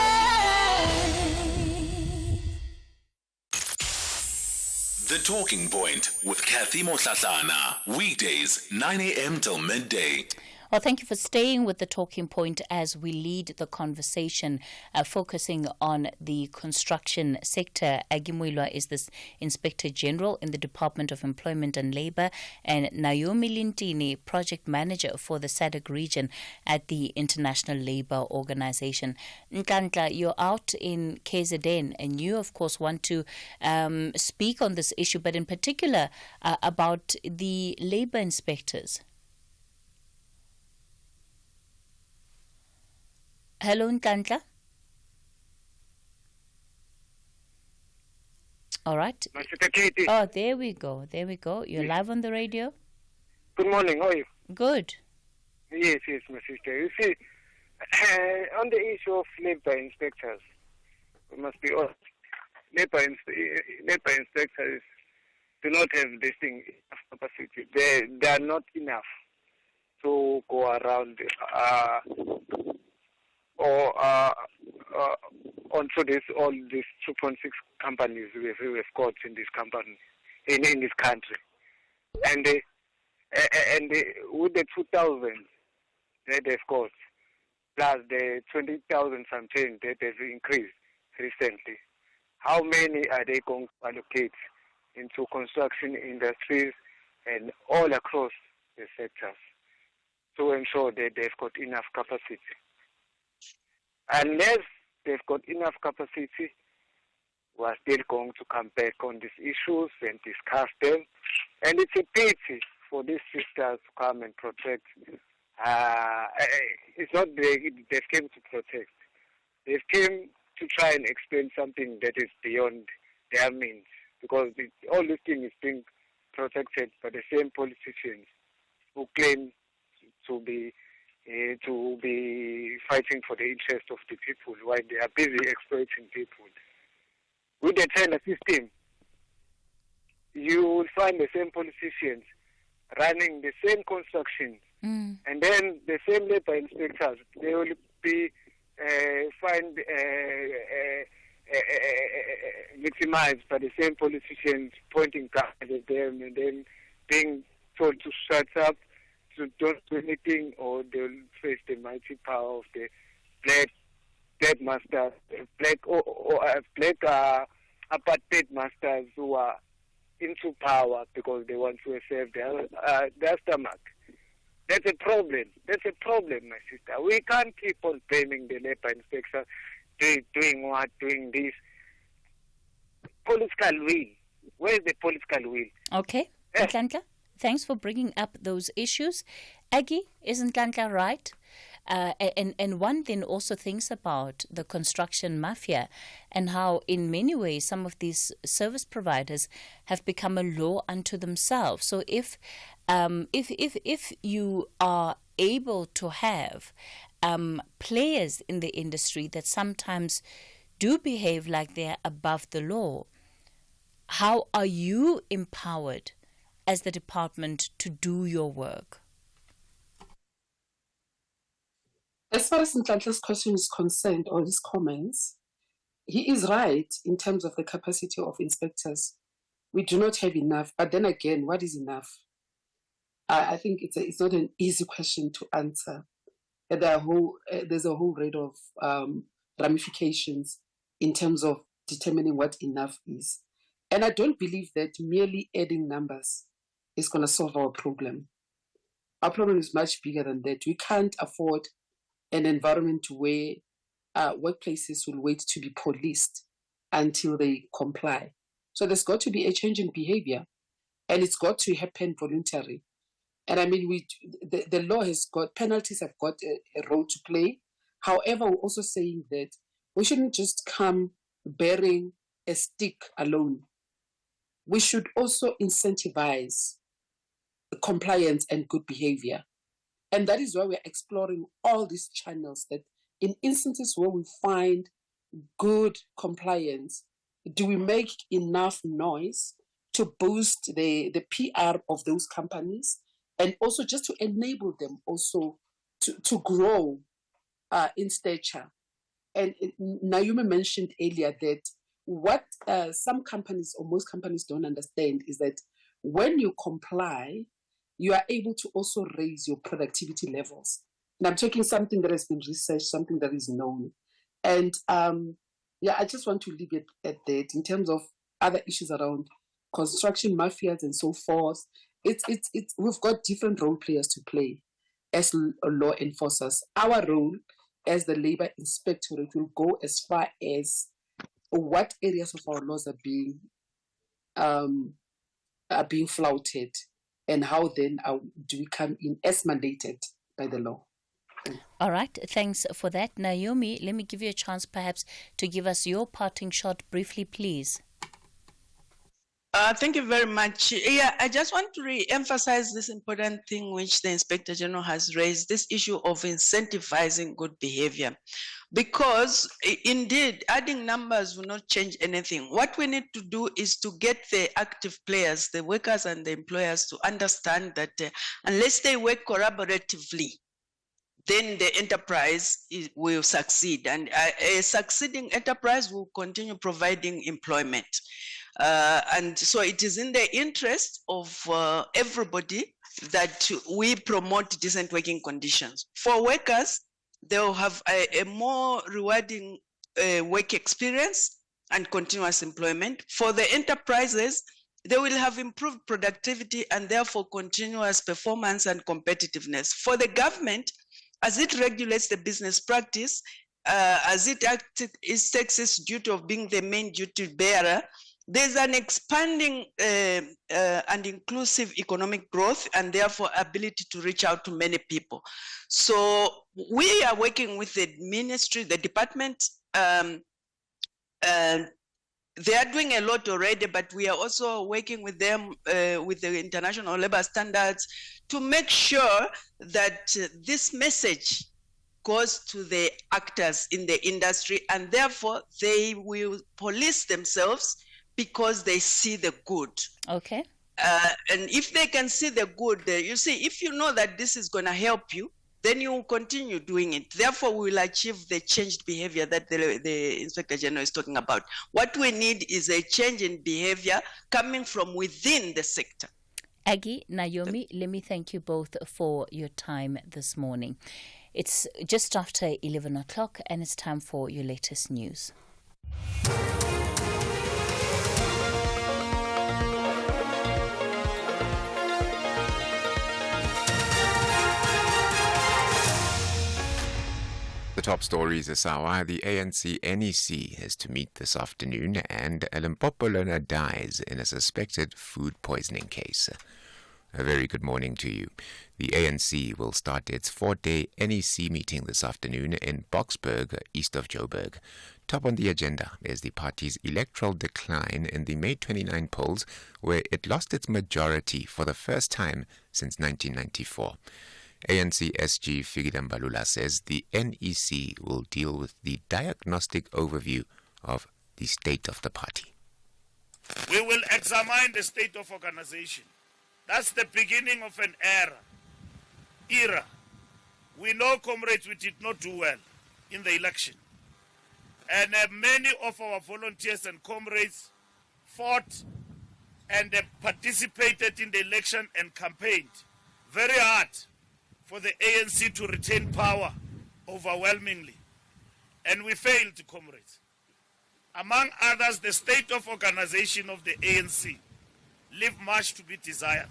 Speaker 3: The Talking Point with Cathy Mohlahlana. Weekdays, 9 a.m. till midday.
Speaker 11: Well, thank you for staying with the Talking Point as we lead the conversation, focusing on the construction sector. Agimwilwa is the Inspector General in the Department of Employment and Labour, and Naomi Lintini, Project Manager for the SADC region at the International Labour Organization. Nkandla, you're out in KZN, and you, of course, want to speak on this issue, but in particular about the labour inspectors. Hello, Nkandla. All right.
Speaker 23: Katie.
Speaker 11: Oh, there we go. There we go. You're live on the radio.
Speaker 23: Good morning. How are you?
Speaker 11: Good.
Speaker 23: Yes, my sister. You see, on the issue of labor inspectors, we must be honest. Labor inspectors do not have this thing enough capacity. They are not enough to go around onto all these 2.6 companies we've got in this company in this country, and with the 2,000 that they've got, plus the 20,000 something that they've increased recently, how many are they going to allocate into construction industries and all across the sectors to ensure that they've got enough capacity? Unless they've got enough capacity, we're still going to come back on these issues and discuss them. And it's a pity for these sisters to come and protect. It's not they've came to protect. They've came to try and explain something that is beyond their means, because all this thing is being protected by the same politicians who claim to be fighting for the interest of the people while they are busy exploiting people. With the tender system, you will find the same politicians running the same construction, and then the same labor inspectors, they will be victimized by the same politicians pointing guns at them and then being told to shut up, to don't do anything, or they'll face the mighty power of the black masters, black apartheid masters who are into power because they want to serve their stomach. That's a problem. That's a problem, my sister. We can't keep on blaming the labor inspector doing this. Political will. Where's the political will?
Speaker 11: Okay, Nhlanhla, thanks for bringing up those issues. Aggie, isn't Nhlanhla right? And one then also thinks about the construction mafia and how in many ways some of these service providers have become a law unto themselves. So if you are able to have players in the industry that sometimes do behave like they're above the law, how are you empowered as the department to do your work?
Speaker 19: As far as Nhlanhla's question is concerned, or his comments, he is right in terms of the capacity of inspectors. We do not have enough. But then again, what is enough? I think it's not an easy question to answer. There's a whole rate of ramifications in terms of determining what enough is. And I don't believe that merely adding numbers is going to solve our problem. Our problem is much bigger than that. We can't afford an environment where workplaces will wait to be policed until they comply. So there's got to be a change in behavior, and it's got to happen voluntarily. And I mean, the law has got, penalties have got a role to play. However, we're also saying that we shouldn't just come bearing a stick alone. We should also incentivize compliance and good behavior. And that is why we're exploring all these channels, that in instances where we find good compliance, do we make enough noise to boost the PR of those companies, and also just to enable them also to grow in stature. And Naomi mentioned earlier that what some companies or most companies don't understand is that when you comply, you are able to also raise your productivity levels. And I'm talking something that has been researched, something that is known. And I just want to leave it at that. In terms of other issues around construction mafias and so forth, we've got different role players to play as law enforcers. Our role as the labor inspectorate will go as far as what areas of our laws are being flouted, and how then do we come in as mandated by the law.
Speaker 11: All right, thanks for that. Naomi, let me give you a chance perhaps to give us your parting shot briefly, please.
Speaker 20: Thank you very much. Yeah, I just want to re-emphasize this important thing which the Inspector General has raised, this issue of incentivizing good behavior. Because indeed, adding numbers will not change anything. What we need to do is to get the active players, the workers and the employers, to understand that unless they work collaboratively, then the enterprise will succeed. And a succeeding enterprise will continue providing employment. And so it is in the interest of everybody that we promote decent working conditions. For workers, they'll have a more rewarding work experience and continuous employment. For the enterprises, they will have improved productivity and therefore continuous performance and competitiveness. For the government, as it regulates the business practice, as it takes its duty of being the main duty bearer, there's an expanding and inclusive economic growth and therefore ability to reach out to many people. So we are working with the ministry, the department. They are doing a lot already, but we are also working with them with the international labor standards to make sure that this message goes to the actors in the industry, and therefore they will police themselves because they see the good.
Speaker 11: Okay.
Speaker 20: And if they can see the good, you see, if you know that this is going to help you, then you will continue doing it. Therefore, we will achieve the changed behavior that the Inspector General is talking about. What we need is a change in behavior coming from within the sector.
Speaker 11: Aggie, Naomi, let me thank you both for your time this morning. It's just after 11 o'clock and it's time for your latest news.
Speaker 1: The top stories this hour: the ANC NEC is to meet this afternoon, and a Limpopo learner dies in a suspected food poisoning case. A very good morning to you. The ANC will start its 4-day NEC meeting this afternoon in Boksburg, east of Joburg. Top on the agenda is the party's electoral decline in the May 29 polls, where it lost its majority for the first time since 1994. ANC SG Fikile Mbalula says the NEC will deal with the diagnostic overview of the state of the party.
Speaker 12: We will examine the state of organization. That's the beginning of an era. We know, comrades, we did not do well in the election. And many of our volunteers and comrades fought and participated in the election and campaigned very hard for the ANC to retain power overwhelmingly. And we failed, comrades. Among others, the state of organization of the ANC leave much to be desired.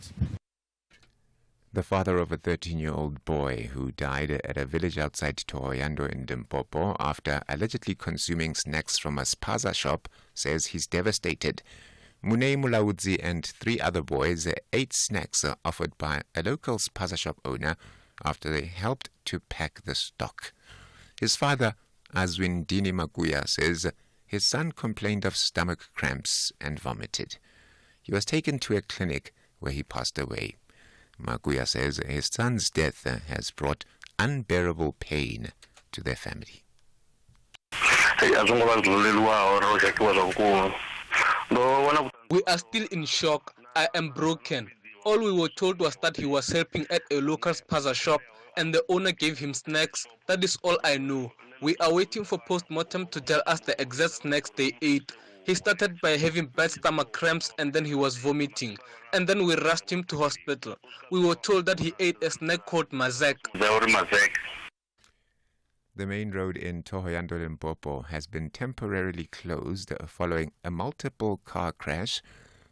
Speaker 1: The father of a 13-year-old boy who died at a village outside Thohoyandou in Limpopo after allegedly consuming snacks from a spaza shop says he's devastated. Munei Mulaudzi and 3 other boys ate snacks offered by a local spaza shop owner after they helped to pack the stock. His father, Azwindini Maguya, says his son complained of stomach cramps and vomited. He was taken to a clinic where he passed away. Maguya says his son's death has brought unbearable pain to their family.
Speaker 13: We are still in shock. I am broken. All we were told was that he was helping at a local spaza shop and the owner gave him snacks. That is all I knew. We are waiting for post-mortem to tell us the exact snacks they ate. He started by having bad stomach cramps and then he was vomiting. And then we rushed him to hospital. We were told that he ate a snack called mazek.
Speaker 1: The main road in Thohoyandou, Limpopo has been temporarily closed following a multiple car crash.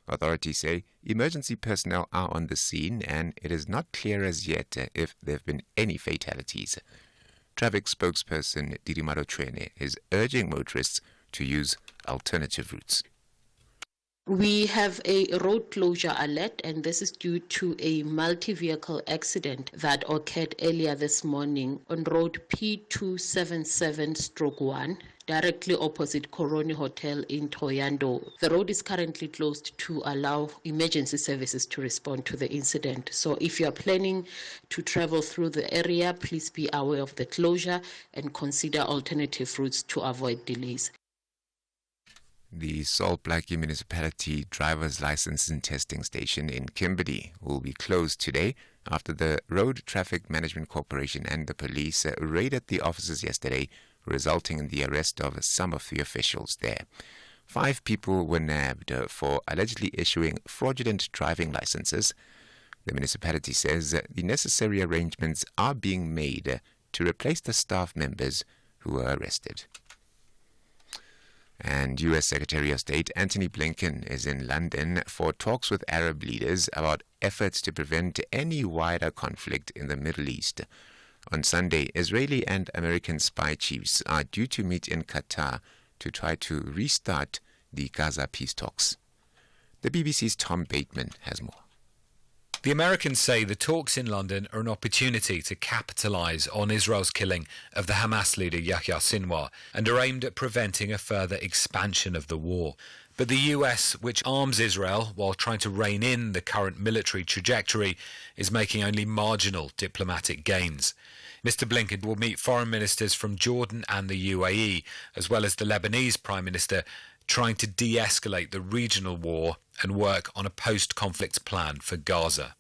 Speaker 1: Authorities say emergency personnel are on the scene and it is not clear as yet if there have been any fatalities. Traffic spokesperson Dirimaro Chwene is urging motorists to use alternative routes.
Speaker 14: We have a road closure alert, and this is due to a multi-vehicle accident that occurred earlier this morning on road P277/1 directly opposite Coroni Hotel in Thoyando. The road is currently closed to allow emergency services to respond to the incident. So if you are planning to travel through the area, please be aware of the closure and consider alternative routes to avoid delays.
Speaker 1: The Salt Blackie Municipality driver's license and testing station in Kimberley will be closed today after the Road Traffic Management Corporation and the police raided the offices yesterday, resulting in the arrest of some of the officials there. 5 people were nabbed for allegedly issuing fraudulent driving licenses. The municipality says the necessary arrangements are being made to replace the staff members who were arrested. And U.S. Secretary of State Antony Blinken is in London for talks with Arab leaders about efforts to prevent any wider conflict in the Middle East. On Sunday, Israeli and American spy chiefs are due to meet in Qatar to try to restart the Gaza peace talks. The BBC's Tom Bateman has more.
Speaker 15: The Americans say the talks in London are an opportunity to capitalise on Israel's killing of the Hamas leader Yahya Sinwar and are aimed at preventing a further expansion of the war. But the US, which arms Israel while trying to rein in the current military trajectory, is making only marginal diplomatic gains. Mr. Blinken will meet foreign ministers from Jordan and the UAE, as well as the Lebanese Prime Minister, trying to de-escalate the regional war and work on a post-conflict plan for Gaza.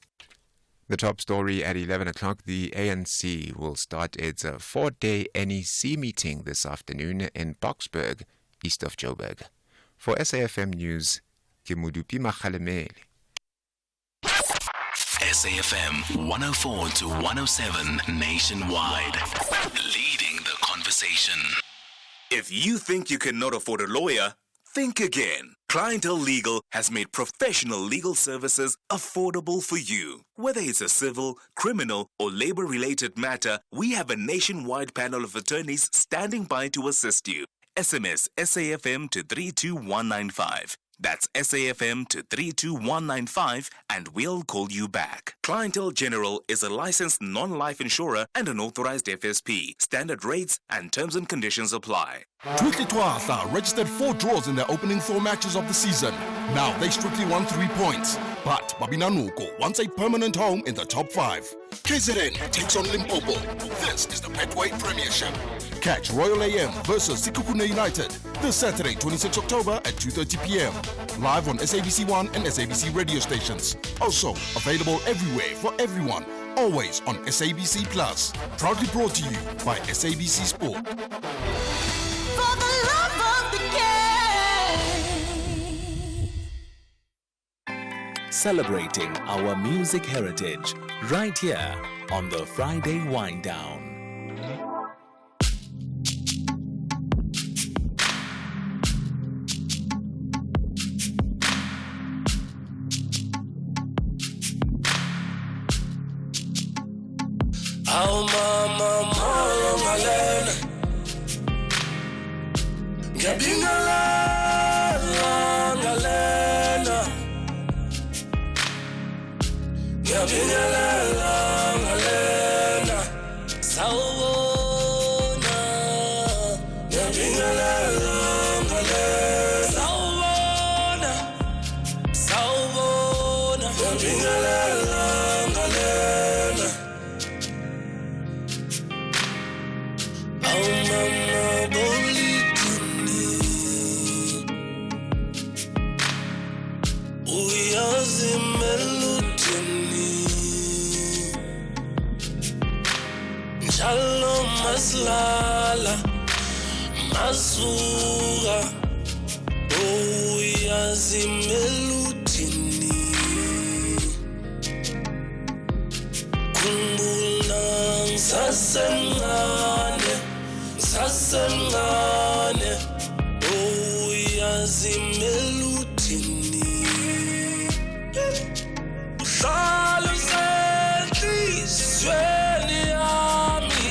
Speaker 1: The top story at 11 o'clock, the ANC will start its 4-day NEC meeting this afternoon in Boksburg, east of Joburg. For SAFM News, Kemudupi Makhalemele.
Speaker 9: SAFM 104 to 107 nationwide. Leading the conversation.
Speaker 3: If you think you cannot afford a lawyer, think again. Clientele Legal has made professional legal services affordable for you. Whether it's a civil, criminal, or labor-related matter, we have a nationwide panel of attorneys standing by to assist you. SMS SAFM to 32195. That's SAFM to 32195 and we'll call you back. Clientele General is a licensed non-life insurer and an authorized FSP. Standard rates and terms and conditions apply.
Speaker 10: Twinkly Twatha registered 4 draws in their opening 4 matches of the season. Now they strictly won 3 points. But Babinanuko wants a permanent home in the top 5. KZN takes on Limpopo. This is the Betway Premiership. Catch Royal AM versus Sikukune United this Saturday, 26 October at 2:30 p.m. Live on SABC 1 and SABC radio stations. Also available everywhere for everyone. Always on SABC Plus. Proudly brought to you by SABC Sport.
Speaker 21: For the love of the game.
Speaker 2: Celebrating our music heritage right here on the Friday Wind Down.
Speaker 16: Oh mama, Mohlahlana, Mohlahlana, Mohlahlana, Sawona, Mohlahlana, Sawona, Mohlahlana. Oh mama bolitini uyazi melutini njalo maslala masuka uyazi melutini khumbula ngisasemncane sasemncane uyazi melutini uhlala usenhliziyweni yami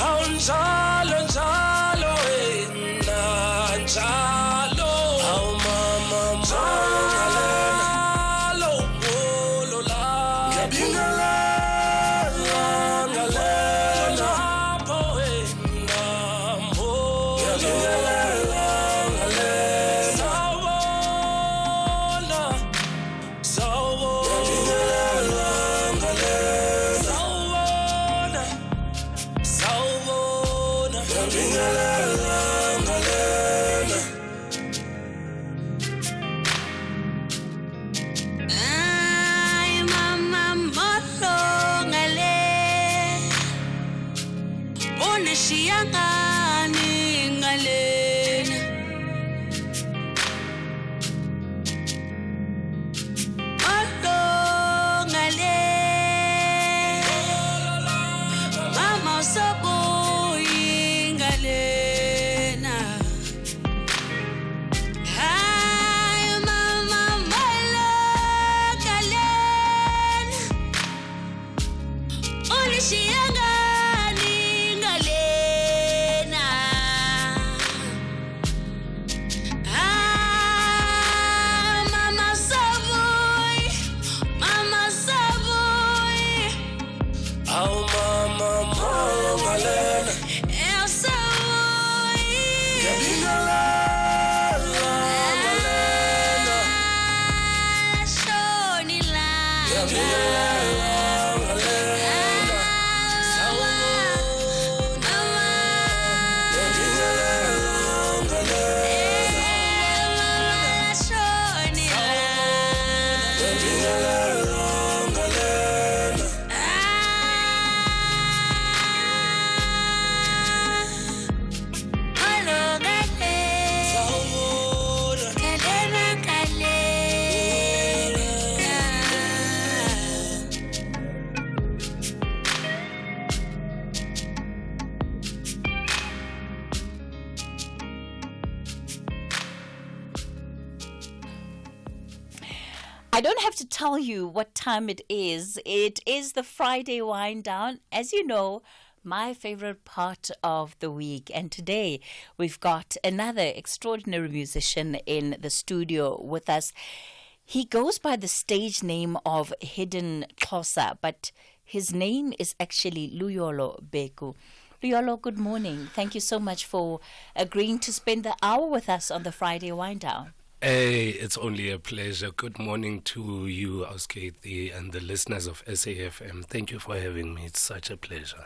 Speaker 16: awunjalo njalo wena njalo awu mama Mohlahlana Mohlahlana
Speaker 21: Ulishiyangani ngalena Olo ngalena Mama usabuyi ngalena Hi mama mbala ngalena Ulishiyangani ngalena Mama Saboy
Speaker 16: Aw mama ngalena
Speaker 21: Saboy
Speaker 16: Ngiyabingelela ngalena
Speaker 21: Shoni la
Speaker 16: Ngiyabingelela ngalena
Speaker 21: Sawubona
Speaker 16: Ngiyabingelela ngalena
Speaker 21: Shoni la
Speaker 16: Ngiyabingelela ngalena
Speaker 21: Hello gale
Speaker 16: Sawubona
Speaker 21: Kalena kalena
Speaker 11: I don't have to tell you what time it is. It is the Friday wind down. As you know, my favorite part of the week. And today we've got another extraordinary musician in the studio with us. He goes by the stage name of Hidden Xhosa, but his name is actually Luyolo Beku. Luyolo, good morning. Thank you so much for agreeing to spend the hour with us on the Friday wind down.
Speaker 17: Hey, it's only a pleasure. Good morning to you, Cathy, and the listeners of SAFM. Thank you for having me. It's such a pleasure.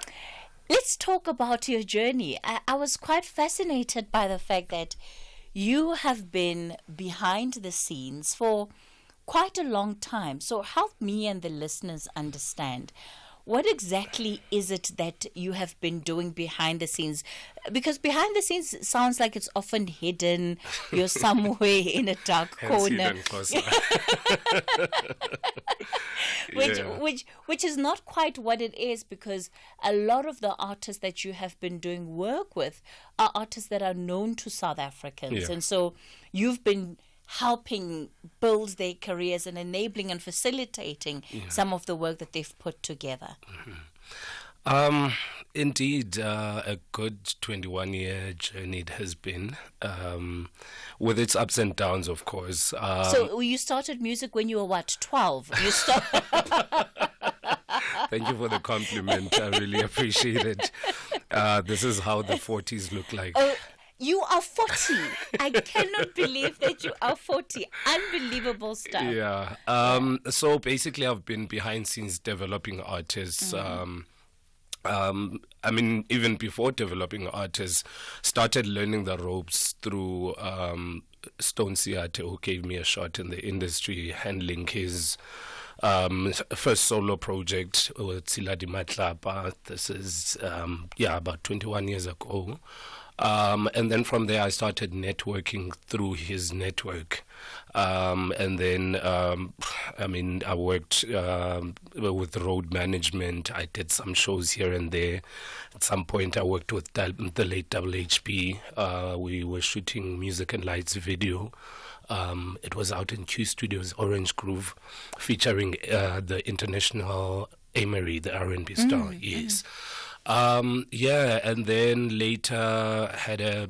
Speaker 11: Let's talk about your journey. I was quite fascinated by the fact that you have been behind the scenes for quite a long time. So help me and the listeners understand. What exactly is it that you have been doing behind the scenes? Because behind the scenes sounds like it's often hidden. You're somewhere in a dark corner. Which is not quite what it is, because a lot of the artists that you have been doing work with are artists that are known to South Africans.
Speaker 17: Yeah.
Speaker 11: And so you've been helping build their careers and enabling and facilitating some of the work that they've put together.
Speaker 17: Indeed, a good 21-year journey it has been, with its ups and downs, of course.
Speaker 11: So you started music when you were, what, 12? You
Speaker 17: Thank you for the compliment. I really appreciate it. This is how the 40s look like.
Speaker 11: Oh, you are 40. I cannot believe that you are 40. Unbelievable stuff.
Speaker 17: Yeah. So basically, I've been behind scenes developing artists. I mean, even before developing artists, started learning the ropes through Stone Siate, who gave me a shot in the industry, handling his first solo project with Tsiladi Matlapa. This is, about 21 years ago. And then from there, I started networking through his network. And then, I worked with road management. I did some shows here and there. At some point, I worked with the late HB. We were shooting Music and Lights video. It was out in Q Studios, Orange Grove, featuring the international Amory, the R&B star. Yes. And then later had a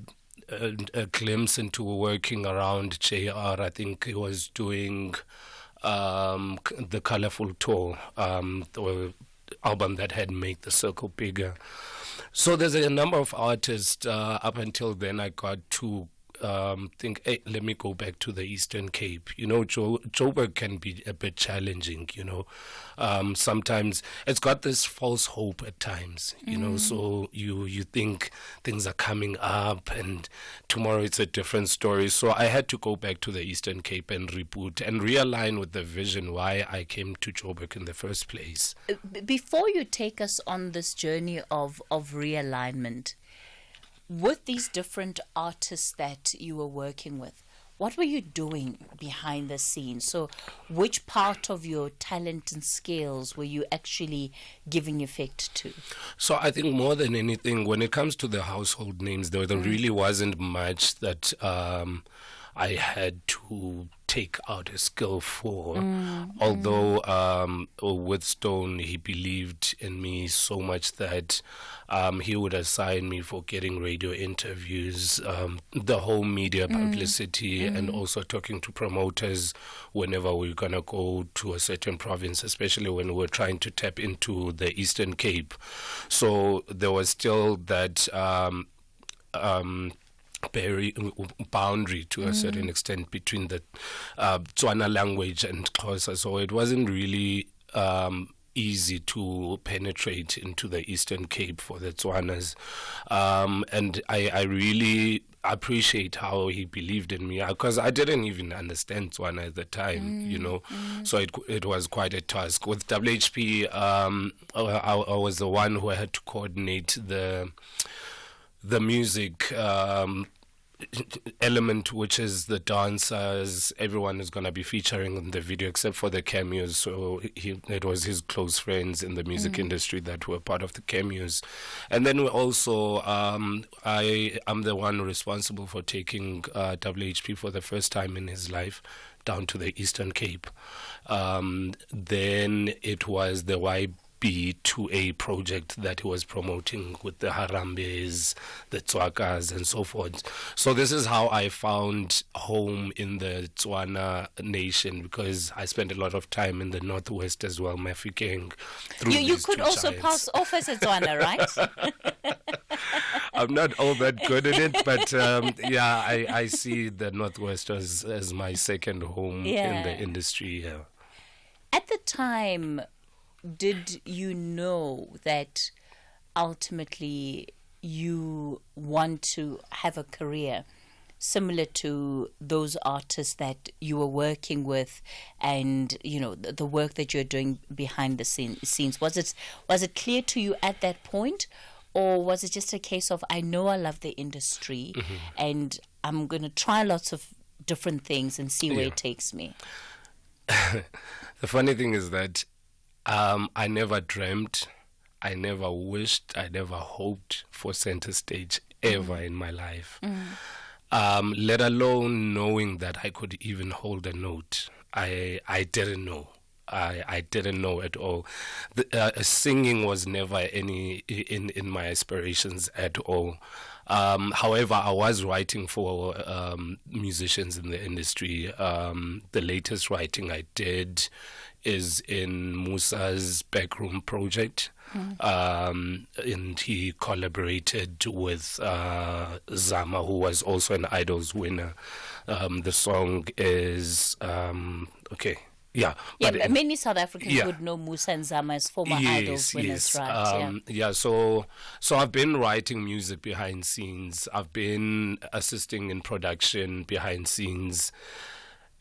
Speaker 17: glimpse into working around JR. I think he was doing the Colorful Tour, the album that had made the circle bigger. So there's a number of artists. Up until then, I got to think, hey, let me go back to the Eastern Cape. You know, Joburg can be a bit challenging, you know. Sometimes it's got this false hope at times, you know, so you think things are coming up and tomorrow it's a different story. So I had to go back to the Eastern Cape and reboot and realign with the vision why I came to Joburg in the first place.
Speaker 11: Before you take us on this journey of realignment, with these different artists that you were working with, what were you doing behind the scenes? So which part of your talent and skills were you actually giving effect to?
Speaker 17: So I think more than anything, when it comes to the household names, there really wasn't much that I had to take out a skill for. Although with Stone, he believed in me so much that he would assign me for getting radio interviews, the whole media publicity, and also talking to promoters whenever we're going to go to a certain province, especially when we're trying to tap into the Eastern Cape. So there was still that boundary to a certain extent between the Tswana language and Xhosa, so it wasn't really easy to penetrate into the Eastern Cape for the Tswanas, and I really appreciate how he believed in me, because I didn't even understand Tswana at the time, you know, so it was quite a task. With WHP, I was the one who had to coordinate the music element, which is the dancers. Everyone is going to be featuring in the video except for the cameos, so it was his close friends in the music industry that were part of the cameos. And then we also I am the one responsible for taking WHP for the first time in his life down to the Eastern Cape. Then it was the YB2A project that he was promoting with the Harambes, the Tswakas, and so forth. So this is how I found home in the Tswana nation, because I spent a lot of time in the Northwest as well, Mafikeng.
Speaker 11: You could also pass off as a Tswana, right?
Speaker 17: I'm not all that good at it, but I see the Northwest as my second home in the industry. Yeah.
Speaker 11: At the time, did you know that ultimately you want to have a career similar to those artists that you were working with, and you know the work that you're doing behind the scenes? Was it clear to you at that point, or was it just a case of, I know I love the industry and I'm going to try lots of different things and see where it takes me?
Speaker 17: The funny thing is that I never dreamt, I never wished, I never hoped for center stage ever in my life. Let alone knowing that I could even hold a note. I didn't know. I didn't know at all. Singing was never any in my aspirations at all. However, I was writing for musicians in the industry. The latest writing I did is in Musa's Backroom project. And he collaborated with Zama, who was also an Idols winner. The song is but
Speaker 11: many South Africans would know Musa and Zama as former Idols winners, right?
Speaker 17: So I've been writing music behind scenes. I've been assisting in production behind scenes,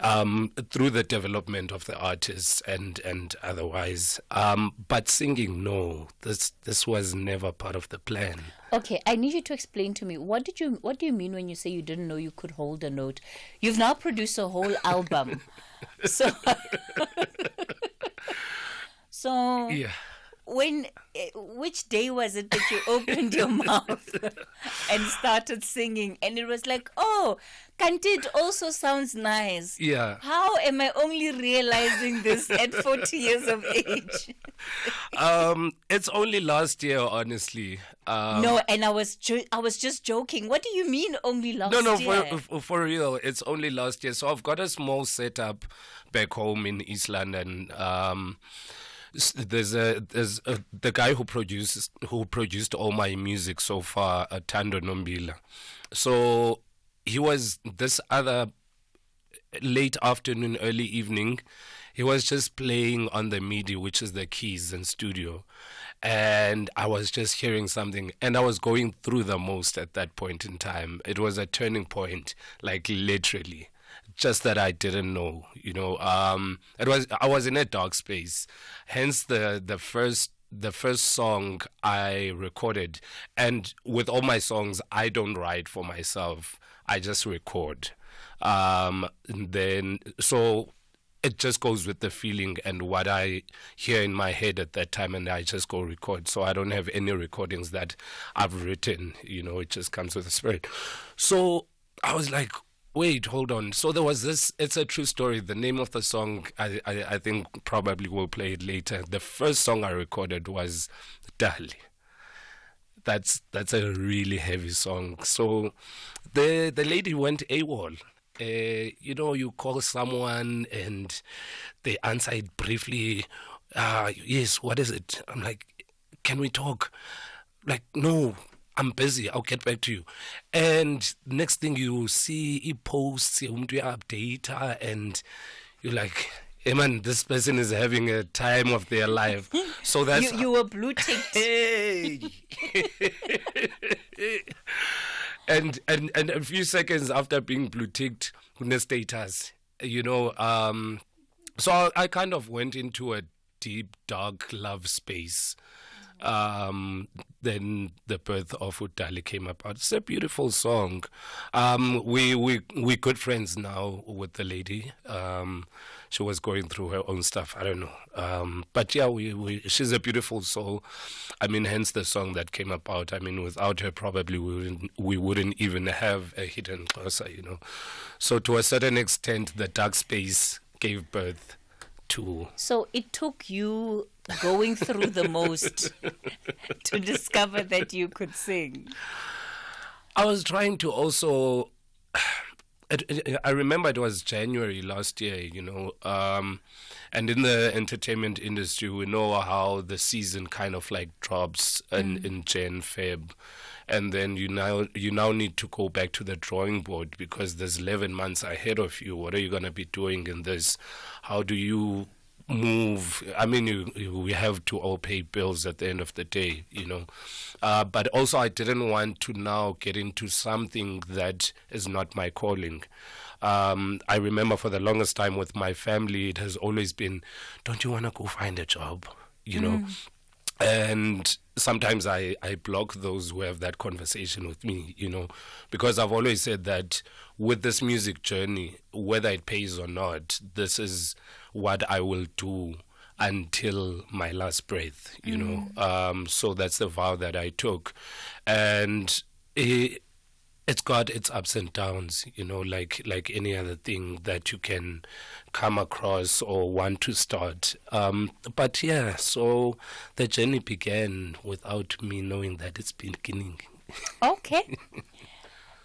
Speaker 17: through the development of the artists and otherwise. But singing, no, this was never part of the plan.
Speaker 11: Okay, I need you to explain to me, what do you mean when you say you didn't know you could hold a note? You've now produced a whole album. So
Speaker 17: yeah.
Speaker 11: Which day was it that you opened your mouth and started singing, and it was like, oh, can't it also sounds nice?
Speaker 17: Yeah.
Speaker 11: How am I only realizing this at 40 years of age?
Speaker 17: It's only last year, honestly.
Speaker 11: No, and I was just joking. What do you mean only last year?
Speaker 17: No, for real. It's only last year. So I've got a small setup back home in East London. There's the guy who produced all my music so far, Tando Nombila. So he was this other late afternoon, early evening, he was just playing on the MIDI, which is the keys in studio. And I was just hearing something, and I was going through the most at that point in time. It was a turning point, like literally. Just that I didn't know, I was in a dark space. Hence the first song I recorded. And with all my songs, I don't write for myself. I just record. So it just goes with the feeling and what I hear in my head at that time, and I just go record. So I don't have any recordings that I've written, it just comes with the spirit. So I was like, wait, hold on. So there was this, it's a true story. The name of the song, I think probably we'll play it later. The first song I recorded was Dali. That's a really heavy song. So the lady went AWOL. You call someone and they answer it briefly. Yes, what is it? I'm like, can we talk? Like, no, I'm busy. I'll get back to you. And next thing you see, he posts, update her, and you're like, hey man, this person is having a time of their life. So that's
Speaker 11: you were blue ticked.
Speaker 17: Hey. And a few seconds after being blue ticked, the status, so I kind of went into a deep, dark love space. Then the birth of Udali came about. It's a beautiful song. We good friends now with the lady. She was going through her own stuff. I don't know. But yeah, she's a beautiful soul. I mean, hence the song that came about. I mean, without her, probably we wouldn't even have a hidden Xhosa, So to a certain extent, the dark space gave birth to.
Speaker 11: So it took you going through the most to discover that you could sing.
Speaker 17: I was trying to also. I remember it was January last year, and in the entertainment industry, we know how the season kind of like drops in Jan, Feb. And then you now need to go back to the drawing board because there's 11 months ahead of you. What are you going to be doing in this? How do you move? I mean, we have to all pay bills at the end of the day, But also I didn't want to now get into something that is not my calling. I remember for the longest time with my family, it has always been, don't you want to go find a job? And sometimes I block those who have that conversation with me, because I've always said that with this music journey, whether it pays or not, this is what I will do until my last breath, So that's the vow that I took. And it's got its ups and downs, like any other thing that you can come across or want to start. But yeah, so the journey began without me knowing that it's beginning.
Speaker 11: Okay.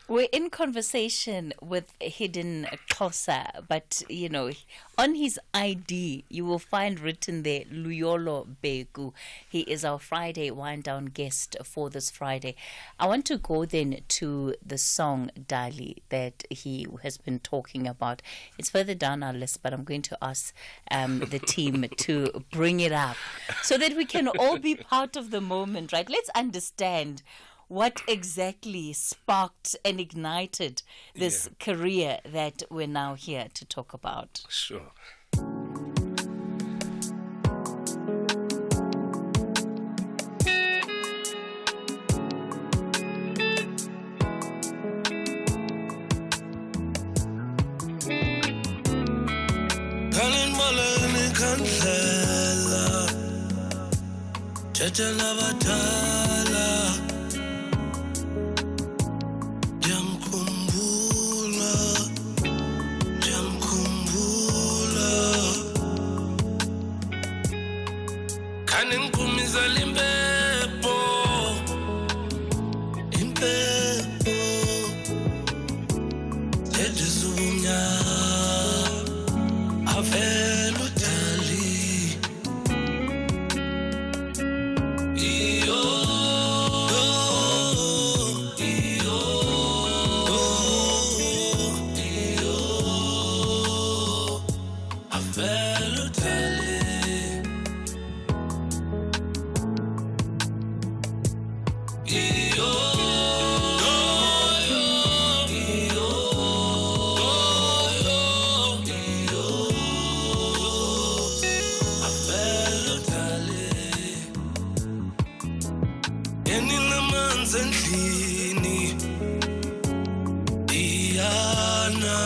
Speaker 11: We're in conversation with Hidden Xhosa, but, on his ID, you will find written there, Luyolo Beku. He is our Friday wind-down guest for this Friday. I want to go then to the song Dali that he has been talking about. It's further down our list, but I'm going to ask the team to bring it up so that we can all be part of the moment, right? Let's understand what exactly sparked and ignited this career that we're now here to talk about.
Speaker 17: Sure.
Speaker 16: eninamanzi endlini iyana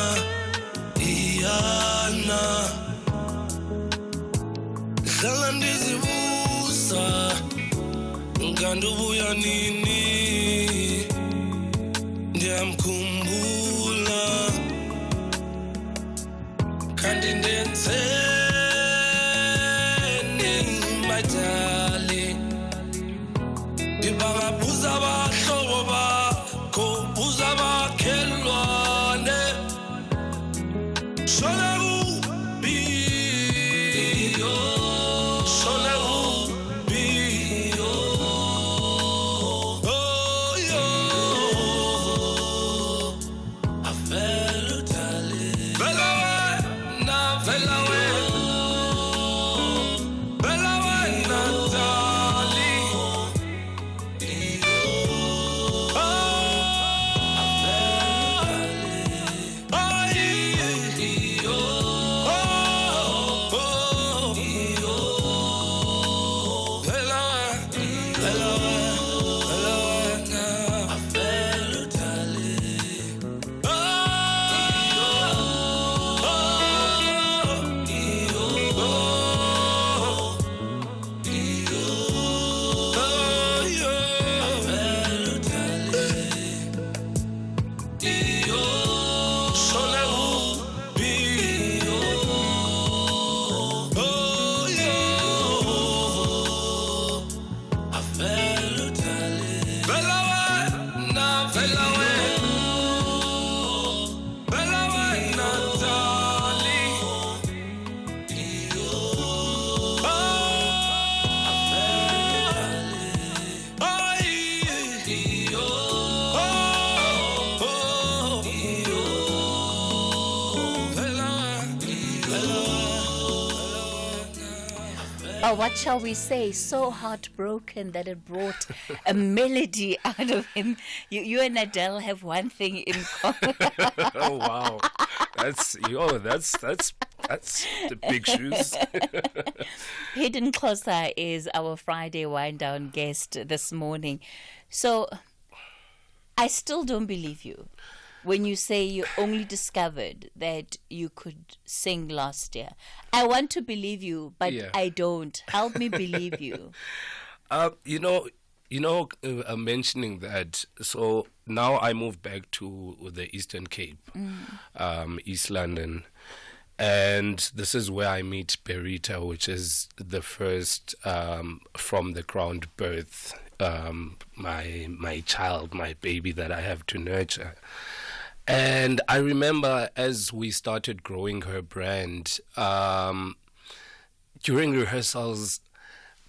Speaker 16: hlala ndizibuza kanti ubuya nini ndiyamkhumbula kanti ndenzeni my darling ndibangabuza abahlobo bakho buza abakhelwane shona kuphi shona kuphi oh yo avela darling vela wena vela wena vela wena darling
Speaker 11: Oh, what shall we say? So heartbroken that it brought a melody out of him. You and Adele have one thing in common.
Speaker 17: Oh wow, that's the big shoes.
Speaker 11: Hayden Xhosa is our Friday wind down guest this morning. So I still don't believe you when you say you only discovered that you could sing last year. I want to believe you, but
Speaker 17: Yeah.
Speaker 11: I don't. Help me believe you.
Speaker 17: Mentioning that, so now I moved back to the Eastern Cape, East London, and this is where I meet Berita, which is the first from the ground birth, my child, my baby that I have to nurture. And I remember as we started growing her brand, during rehearsals,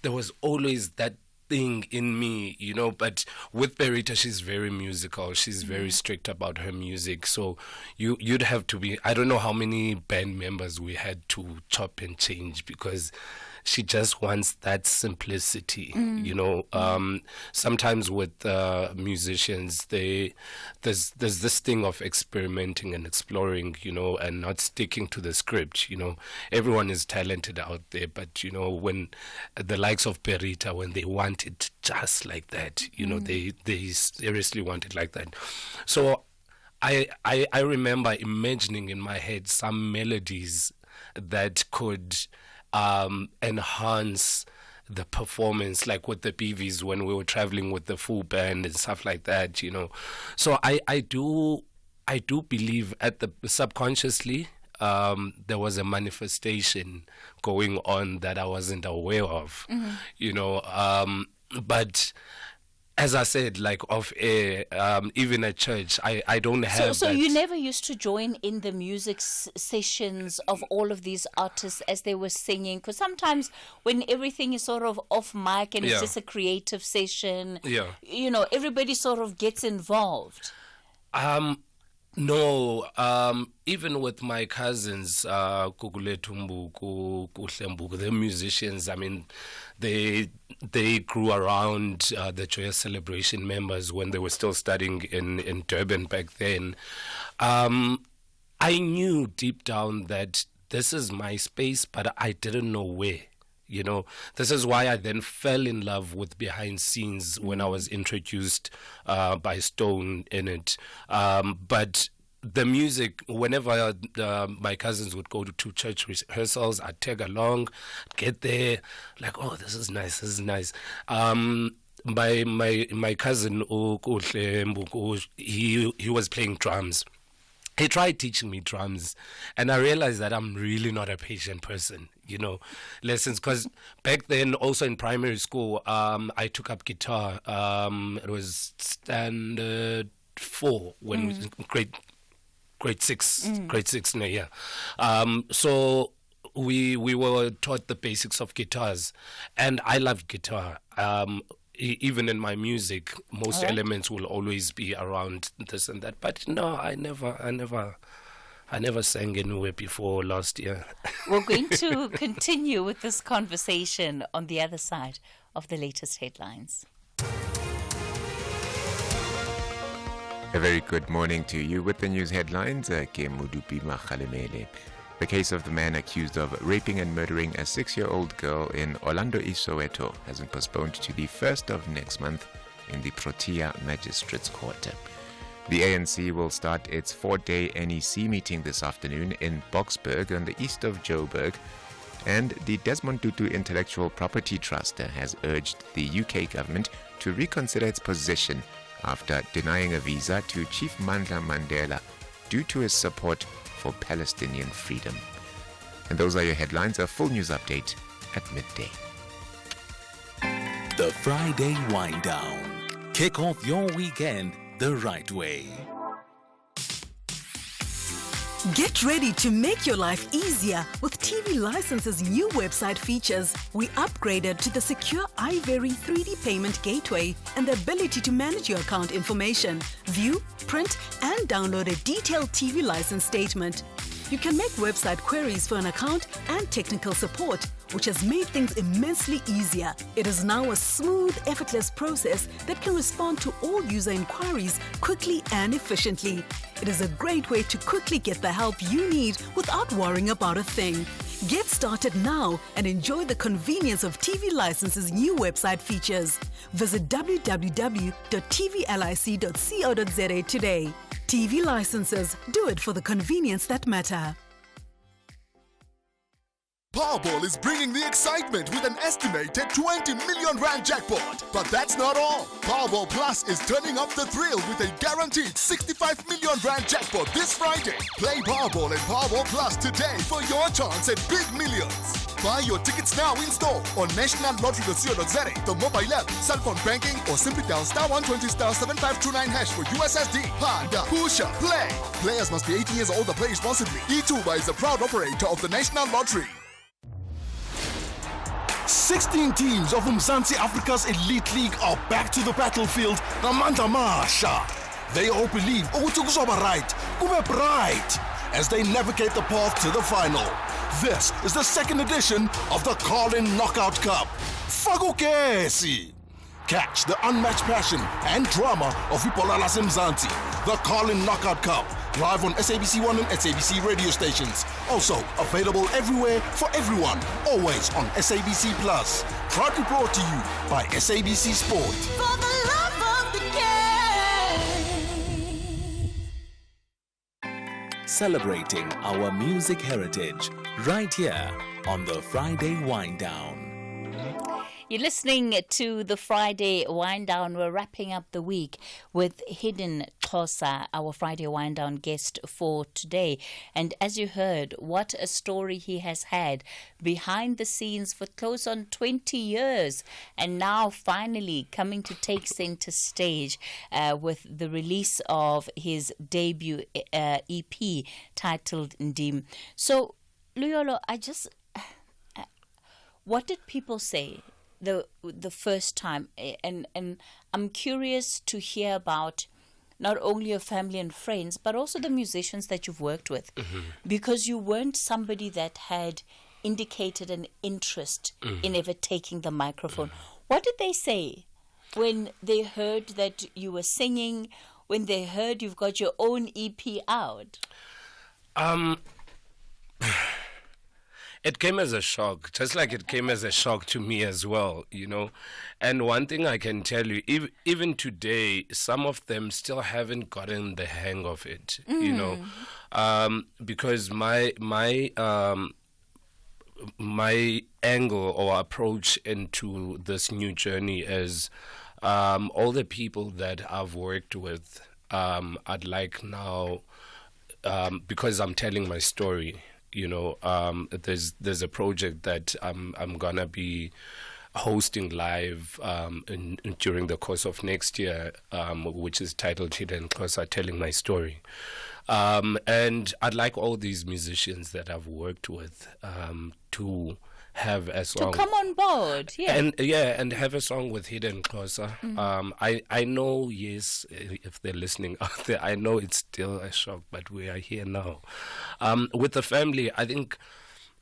Speaker 17: there was always that thing in me, but with Berita, she's very musical. She's very strict about her music. So you'd have to be, I don't know how many band members we had to chop and change because she just wants that simplicity, Sometimes with musicians, there's this thing of experimenting and exploring, and not sticking to the script, Everyone is talented out there, but, when the likes of Berita, when they want it just like that, they seriously want it like that. So I remember imagining in my head some melodies that could enhance the performance, like with the BVs when we were traveling with the full band and stuff like that, So I do believe at the subconsciously there was a manifestation going on that I wasn't aware of, but as I said, like off air, even at church, I don't have
Speaker 11: So
Speaker 17: that.
Speaker 11: you never used to join in the music sessions of all of these artists as they were singing? Because sometimes when everything is sort of off mic and it's
Speaker 17: Yeah.
Speaker 11: just a creative session,
Speaker 17: Yeah.
Speaker 11: Everybody sort of gets involved.
Speaker 17: No, even with my cousins, Kukulethu Mbuku, Kuhlembuku, they're musicians. I mean, they grew around the Joyous Celebration members when they were still studying in Durban back then. I knew deep down that this is my space, but I didn't know where. You know, this is why I then fell in love with behind scenes when I was introduced by Stone in it. But the music, whenever my cousins would go to church rehearsals, I'd tag along, get there, like, oh, this is nice. My cousin, he was playing drums. He tried teaching me drums, and I realized that I'm really not a patient person, you know, lessons. Because back then, also in primary school, I took up guitar. It was standard 4 when grade 6, no, yeah. So we were taught the basics of guitars, and I loved guitar. Even in my music, most elements will always be around this and that. But no, I never sang anywhere before last year.
Speaker 11: We're going to continue with this conversation on the other side of the latest headlines.
Speaker 1: A very good morning to you with the news headlines. Ke Modupi Makhalemele. The case of the man accused of raping and murdering a 6-year-old girl in Orlando, Soweto has been postponed to the 1st of next month in the Protea Magistrates Court. The ANC will start its 4-day NEC meeting this afternoon in Boksburg on the east of Joburg, and the Desmond Tutu Intellectual Property Trust has urged the UK government to reconsider its position after denying a visa to Chief Mandla Mandela due to his support for Palestinian freedom. And those are your headlines. A full news update at midday.
Speaker 2: The Friday Wind Down. Kick off your weekend the right way.
Speaker 4: Get ready to make your life easier with TV License's new website features. We upgraded to the secure iVery 3D payment gateway and the ability to manage your account information, view, print, and download a detailed TV license statement. You can make website queries for an account and technical support, which has made things immensely easier. It is now a smooth, effortless process that can respond to all user inquiries quickly and efficiently. It is a great way to quickly get the help you need without worrying about a thing. Get started now and enjoy the convenience of TV License's new website features. Visit www.tvlic.co.za today. TV Licenses, do it for the convenience that matter.
Speaker 10: Powerball is bringing the excitement with an estimated 20 million rand jackpot. But that's not all. Powerball Plus is turning up the thrill with a guaranteed 65 million rand jackpot this Friday. Play Powerball and Powerball Plus today for your chance at big millions. Buy your tickets now in store on nationallottery.co.za, the mobile app, cell phone banking, or simply dial *120*7529# for USSD. Panda, Pusha, play. Players must be 18 years old and play responsibly. eTuba is a proud operator of the National Lottery.
Speaker 9: 16 teams of Mzansi Africa's Elite League are back to the battlefield. Namandla Masha. They all believe ukuthi kuzoba right, kube bright, as they navigate the path to the final. This is the second edition of the Carlin Knockout Cup. Fakukesi. Catch the unmatched passion and drama of Ipola Mzansi. The Carlin Knockout Cup, live on SABC1 and SABC radio stations. Also available everywhere for everyone, always on SABC Plus. Proudly brought to you by SABC Sport.
Speaker 16: For the love of the game.
Speaker 2: Celebrating our music heritage right here on the Friday Wind Down.
Speaker 11: You're listening to the Friday Wind Down. We're wrapping up the week with Hidden Xhosa, our Friday Wind Down guest for today. And as you heard, what a story he has had behind the scenes for close on 20 years. And now finally coming to take center stage with the release of his debut EP titled Ndim. So, Luyolo, what did people say the first time, and I'm curious to hear about not only your family and friends, but also the musicians that you've worked with, because you weren't somebody that had indicated an interest in ever taking the microphone. What did they say when they heard that you were singing, when they heard you've got your own EP out?
Speaker 17: It came as a shock, just like it came as a shock to me as well, you know. And one thing I can tell you, even today, some of them still haven't gotten the hang of it, you know, because my angle or approach into this new journey is all the people that I've worked with, I'd like now, because I'm telling my story. You know, there's a project that I'm gonna be hosting live during the course of next year, which is titled Hidden Xhosa, Telling My Story. And I'd like all these musicians that I've worked with to have a song.
Speaker 11: To come on board, yeah.
Speaker 17: And have a song with Hidden Xhosa. I know, yes, if they're listening out there, I know it's still a shock, but we are here now. With the family, I think,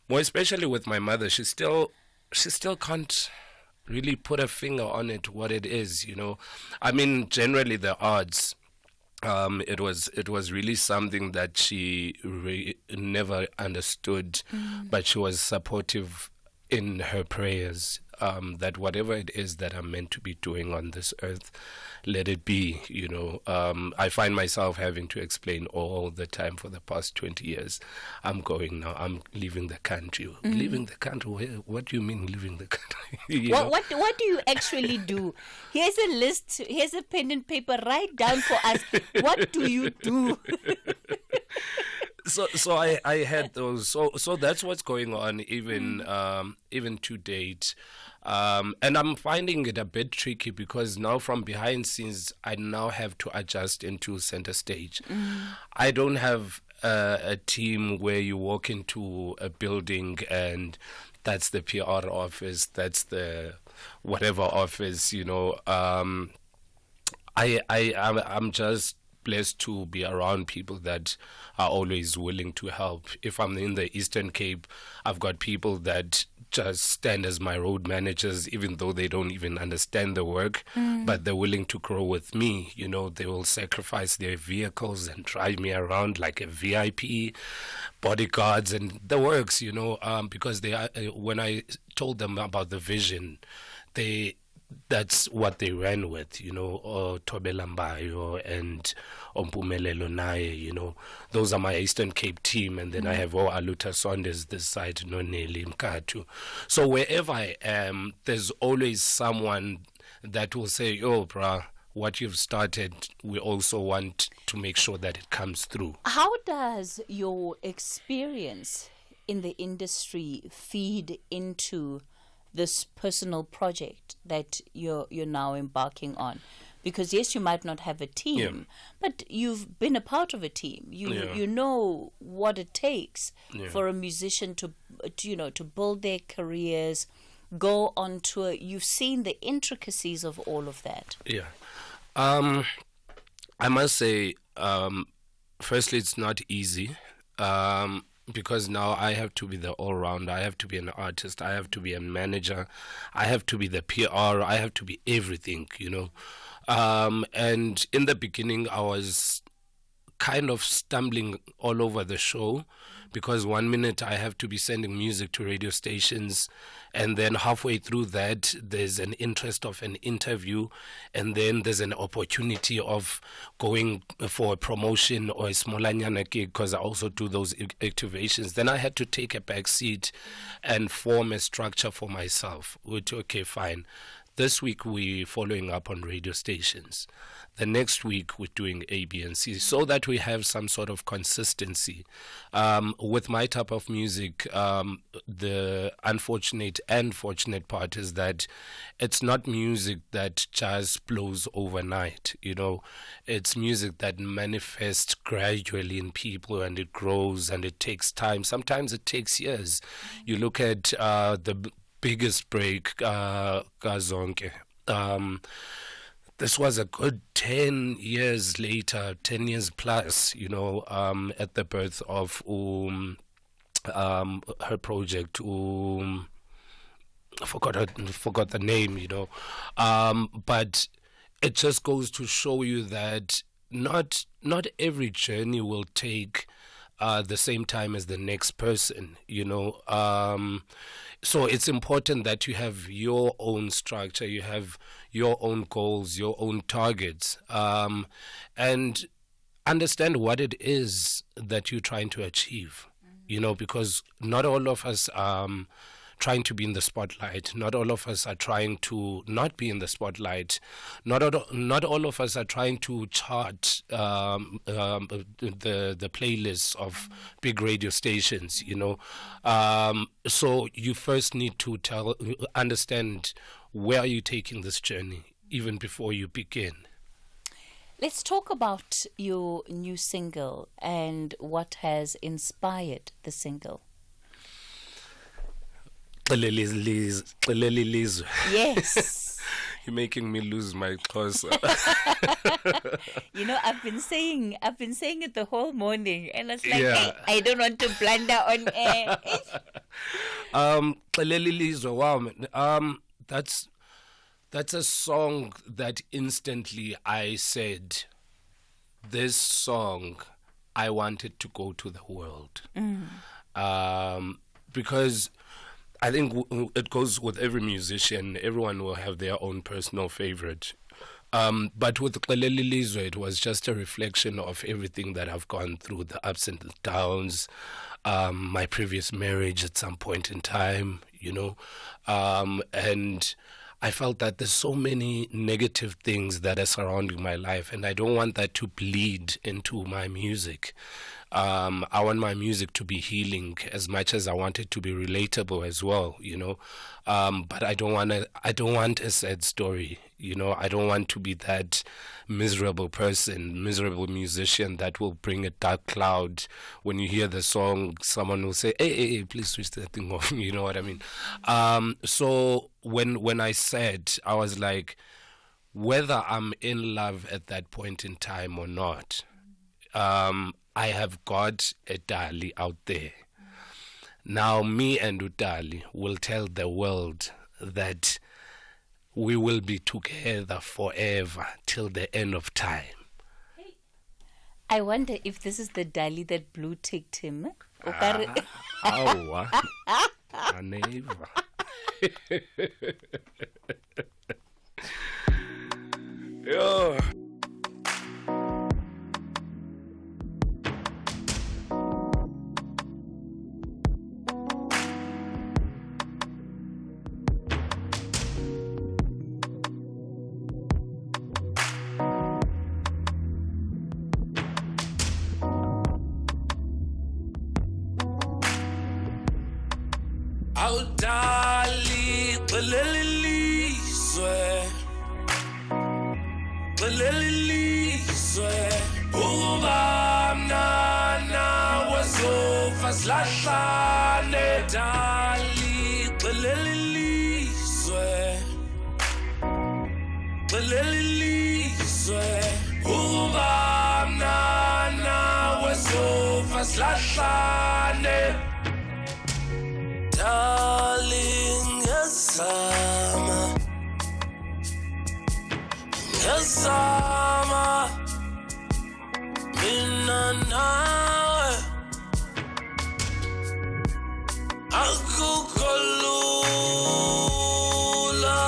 Speaker 17: more especially with my mother, she still can't really put a finger on it, what it is, you know. I mean, generally the arts, it was really something that she never understood, but she was supportive in her prayers, that whatever it is that I'm meant to be doing on this earth, let it be, you know. I find myself having to explain all the time for the past 20 years, I'm going now, I'm leaving the country. Leaving the country? What do you mean leaving the country?
Speaker 11: What do you actually do? Here's a list, here's a pen and paper, write down for us. What do you do?
Speaker 17: So I had those. So that's what's going on even to date. And I'm finding it a bit tricky because now from behind scenes, I now have to adjust into center stage. I don't have a team where you walk into a building and that's the PR office, that's the whatever office, you know. I'm just blessed to be around people that are always willing to help. If I'm in the Eastern Cape, I've got people that just stand as my road managers, even though they don't even understand the work, but they're willing to grow with me. You know, they will sacrifice their vehicles and drive me around like a VIP, bodyguards and the works, you know, because they are, when I told them about the vision, that's what they ran with, you know, Tobelambayo and Ompumelelo Naye, you know. Those are my Eastern Cape team, and then I have Aluta Saunders this side, Noneli Mkatu. So wherever I am, there's always someone that will say, oh, brah, what you've started, we also want to make sure that it comes through.
Speaker 11: How does your experience in the industry feed into this personal project that you're now embarking on? Because yes, you might not have a team, but you've been a part of a team. You know what it takes for a musician to build their careers, go on tour. You've seen the intricacies of all of that.
Speaker 17: I must say, firstly, it's not easy. Because now I have to be the all-rounder, I have to be an artist, I have to be a manager, I have to be the PR, I have to be everything, you know. And in the beginning, I was kind of stumbling all over the show because 1 minute I have to be sending music to radio stations, and then halfway through that there's an interest of an interview, and then there's an opportunity of going for a promotion or a smallanyana gig because I also do those activations. Then I had to take a back seat and form a structure for myself. Okay, fine. This week we're following up on radio stations. The next week we're doing A, B, and C, so that we have some sort of consistency. With my type of music, the unfortunate and fortunate part is that it's not music that just blows overnight. You know, it's music that manifests gradually in people, and it grows and it takes time. Sometimes it takes years. You look at the biggest break, Kazonke. This was a good 10 years later, 10 years plus, you know, at the birth of her project. I forgot the name, you know. But it just goes to show you that not every journey will take the same time as the next person, so it's important that you have your own structure, you have your own goals, your own targets, and understand what it is that you're trying to achieve, because not all of us trying to be in the spotlight. Not all of us are trying to not be in the spotlight. Not all of us are trying to chart the playlists of big radio stations, So you first need to understand where are you taking this journey even before you begin.
Speaker 11: Let's talk about your new single and what has inspired the single. Yes.
Speaker 17: You're making me lose my clothes.
Speaker 11: I've been saying it the whole morning, and it's like,
Speaker 17: Yeah.
Speaker 11: hey, I don't want to blunder on air.
Speaker 17: Wow, man. That's a song that instantly I said, this song, I wanted to go to the world. Because I think it goes with every musician. Everyone will have their own personal favorite. But with Xelele Lizwe, it was just a reflection of everything that I've gone through, the ups and the downs, my previous marriage at some point in time, and I felt that there's so many negative things that are surrounding my life, and I don't want that to bleed into my music. I want my music to be healing as much as I want it to be relatable as well, But I don't want a sad story, I don't want to be that miserable person, miserable musician that will bring a dark cloud. When you hear the song, someone will say, hey, please switch that thing off, you know what I mean? So when I said, I was like, whether I'm in love at that point in time or not, I have got a Dali out there. Now me and Udali will tell the world that we will be together forever till the end of time.
Speaker 11: I wonder if this is the Dali that blue ticked him.
Speaker 17: Never. Yeah.
Speaker 5: Awudali Xelele Lizwe Xelele Lizwe Uba mnana wezofa silahlane Dali Xelele Lizwe Xelele Lizwe Uba mnana wezofa silahlane Darling, ngiyazama mina nawe akukho lula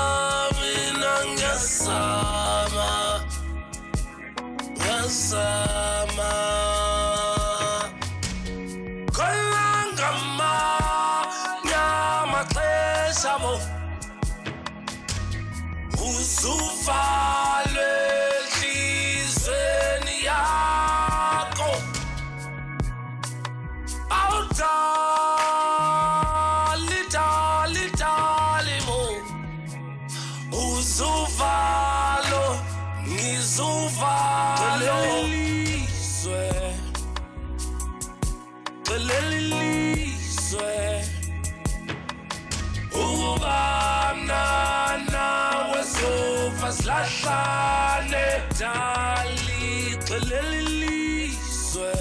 Speaker 5: mina ngiyazama Sabo uzuvale enhlizweni yakho awudali mo uzuvalo ngizuvalo Xelele Lizwe Uba mnana wezofa silahlane Dali Xelele Lizwe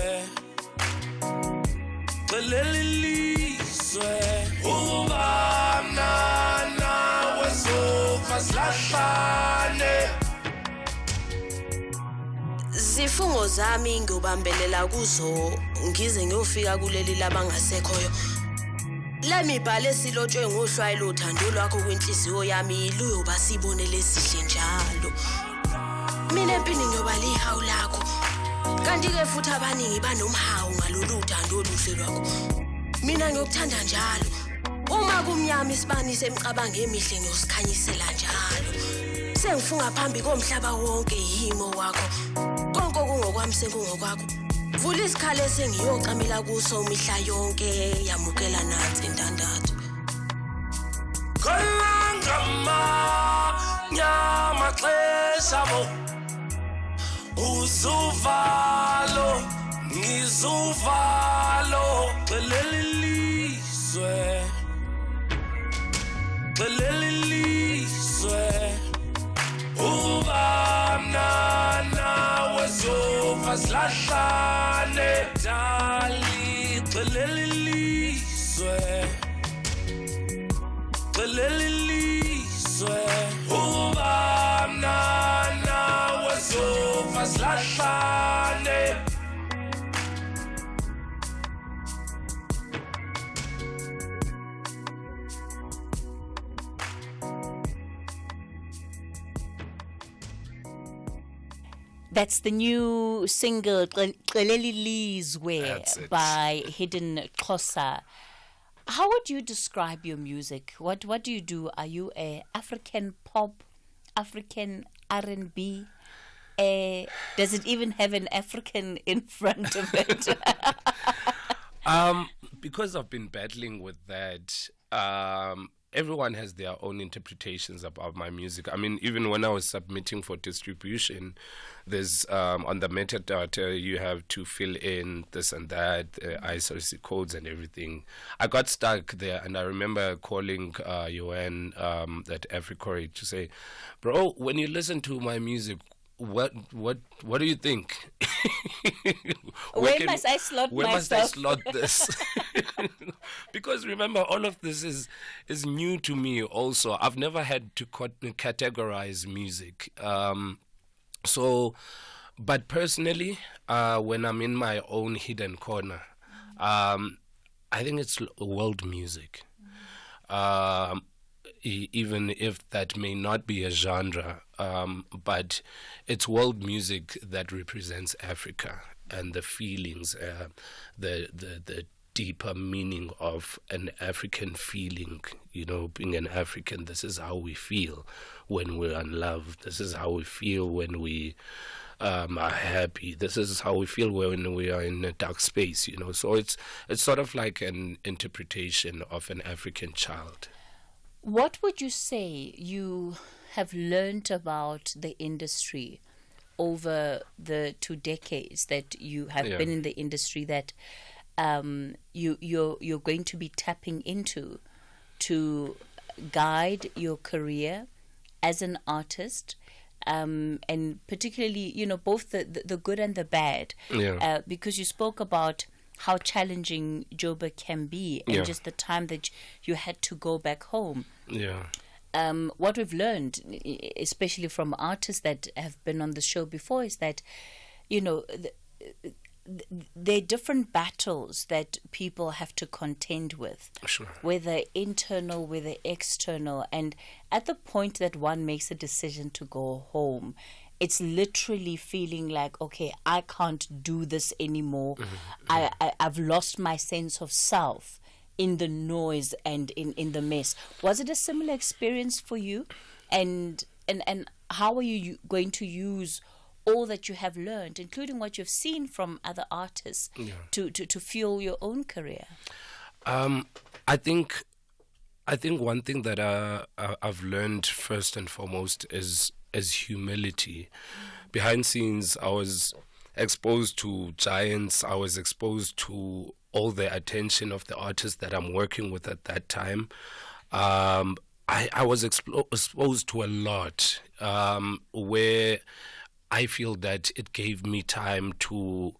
Speaker 5: Xelele Lizwe Uba mnana wezofa silahlane
Speaker 7: Zifungo zami ngiyobambelela kuzo ngize ngiyofika kuleli labangasekhoyo. Lemibhalo esilotshwe ngohlwayo lothando lwakho kwinhliziyo yami luyoba sibonele esihle njalo. Mina empini ngiyoba lihawu lakho. Kanti ke futhi abaningi banomhawu ngalolu thando oluhle lwakho. Mina ngiyokuthanda njalo. Uma kumnyama isibani semcabango emihle ngiyosikhanyisela njalo. Sengifunga phambi komhlaba wonke yimo wakho. Konke kungokwami senkungokwakho. Vula isikhalo esengiyocamela kuso umihla yonke yamukela nansi intandathu.
Speaker 5: Kolangama nyama xesha mo uzuvalo ngizuvalo xelelizwe ubamnana wezofa silahlane dali xelelizwe ubamnana wezofa silahlane.
Speaker 11: That's the new single Xelelilizwe by Hidden Xhosa. How would you describe your music? What do you do? Are you a African pop, African R&B? Does it even have an African in front of it?
Speaker 17: Because I've been battling with that, everyone has their own interpretations about my music. I mean, even when I was submitting for distribution, there's on the metadata you have to fill in this and that, ISRC codes and everything. I got stuck there, and I remember calling Joanne at Africorate to say, "Bro, when you listen to my music, what do you think?
Speaker 11: Where must I slot
Speaker 17: this?" Because remember, all of this is new to me also. I've never had to categorize music. But personally, when I'm in my own hidden corner, I think it's world music. Even if that may not be a genre, but it's world music that represents Africa and the feelings, the deeper meaning of an African feeling. You know, being an African, this is how we feel when we're unloved. This is how we feel when we are happy. This is how we feel when we are in a dark space, you know. So it's sort of like an interpretation of an African child.
Speaker 11: What would you say you have learned about the industry over the 2 decades that you have been in the industry that you're going to be tapping into to guide your career as an artist, and particularly, you know, both the good and the bad, because you spoke about how challenging Joburg can be and just the time that you had to go back home. What we've learned, especially from artists that have been on the show before, is that, you know, there are different battles that people have to contend with, whether internal, whether external. And at the point that one makes a decision to go home, it's literally feeling like, okay, I can't do this anymore. I've lost my sense of self in the noise and in the mess. Was it a similar experience for you? And how are you going to use all that you have learned, including what you've seen from other artists, to fuel your own career?
Speaker 17: I think one thing that I've learned first and foremost is humility. Behind scenes, I was exposed to giants. I was exposed to all the attention of the artists that I'm working with at that time. I was exposed to a lot where I feel that it gave me time to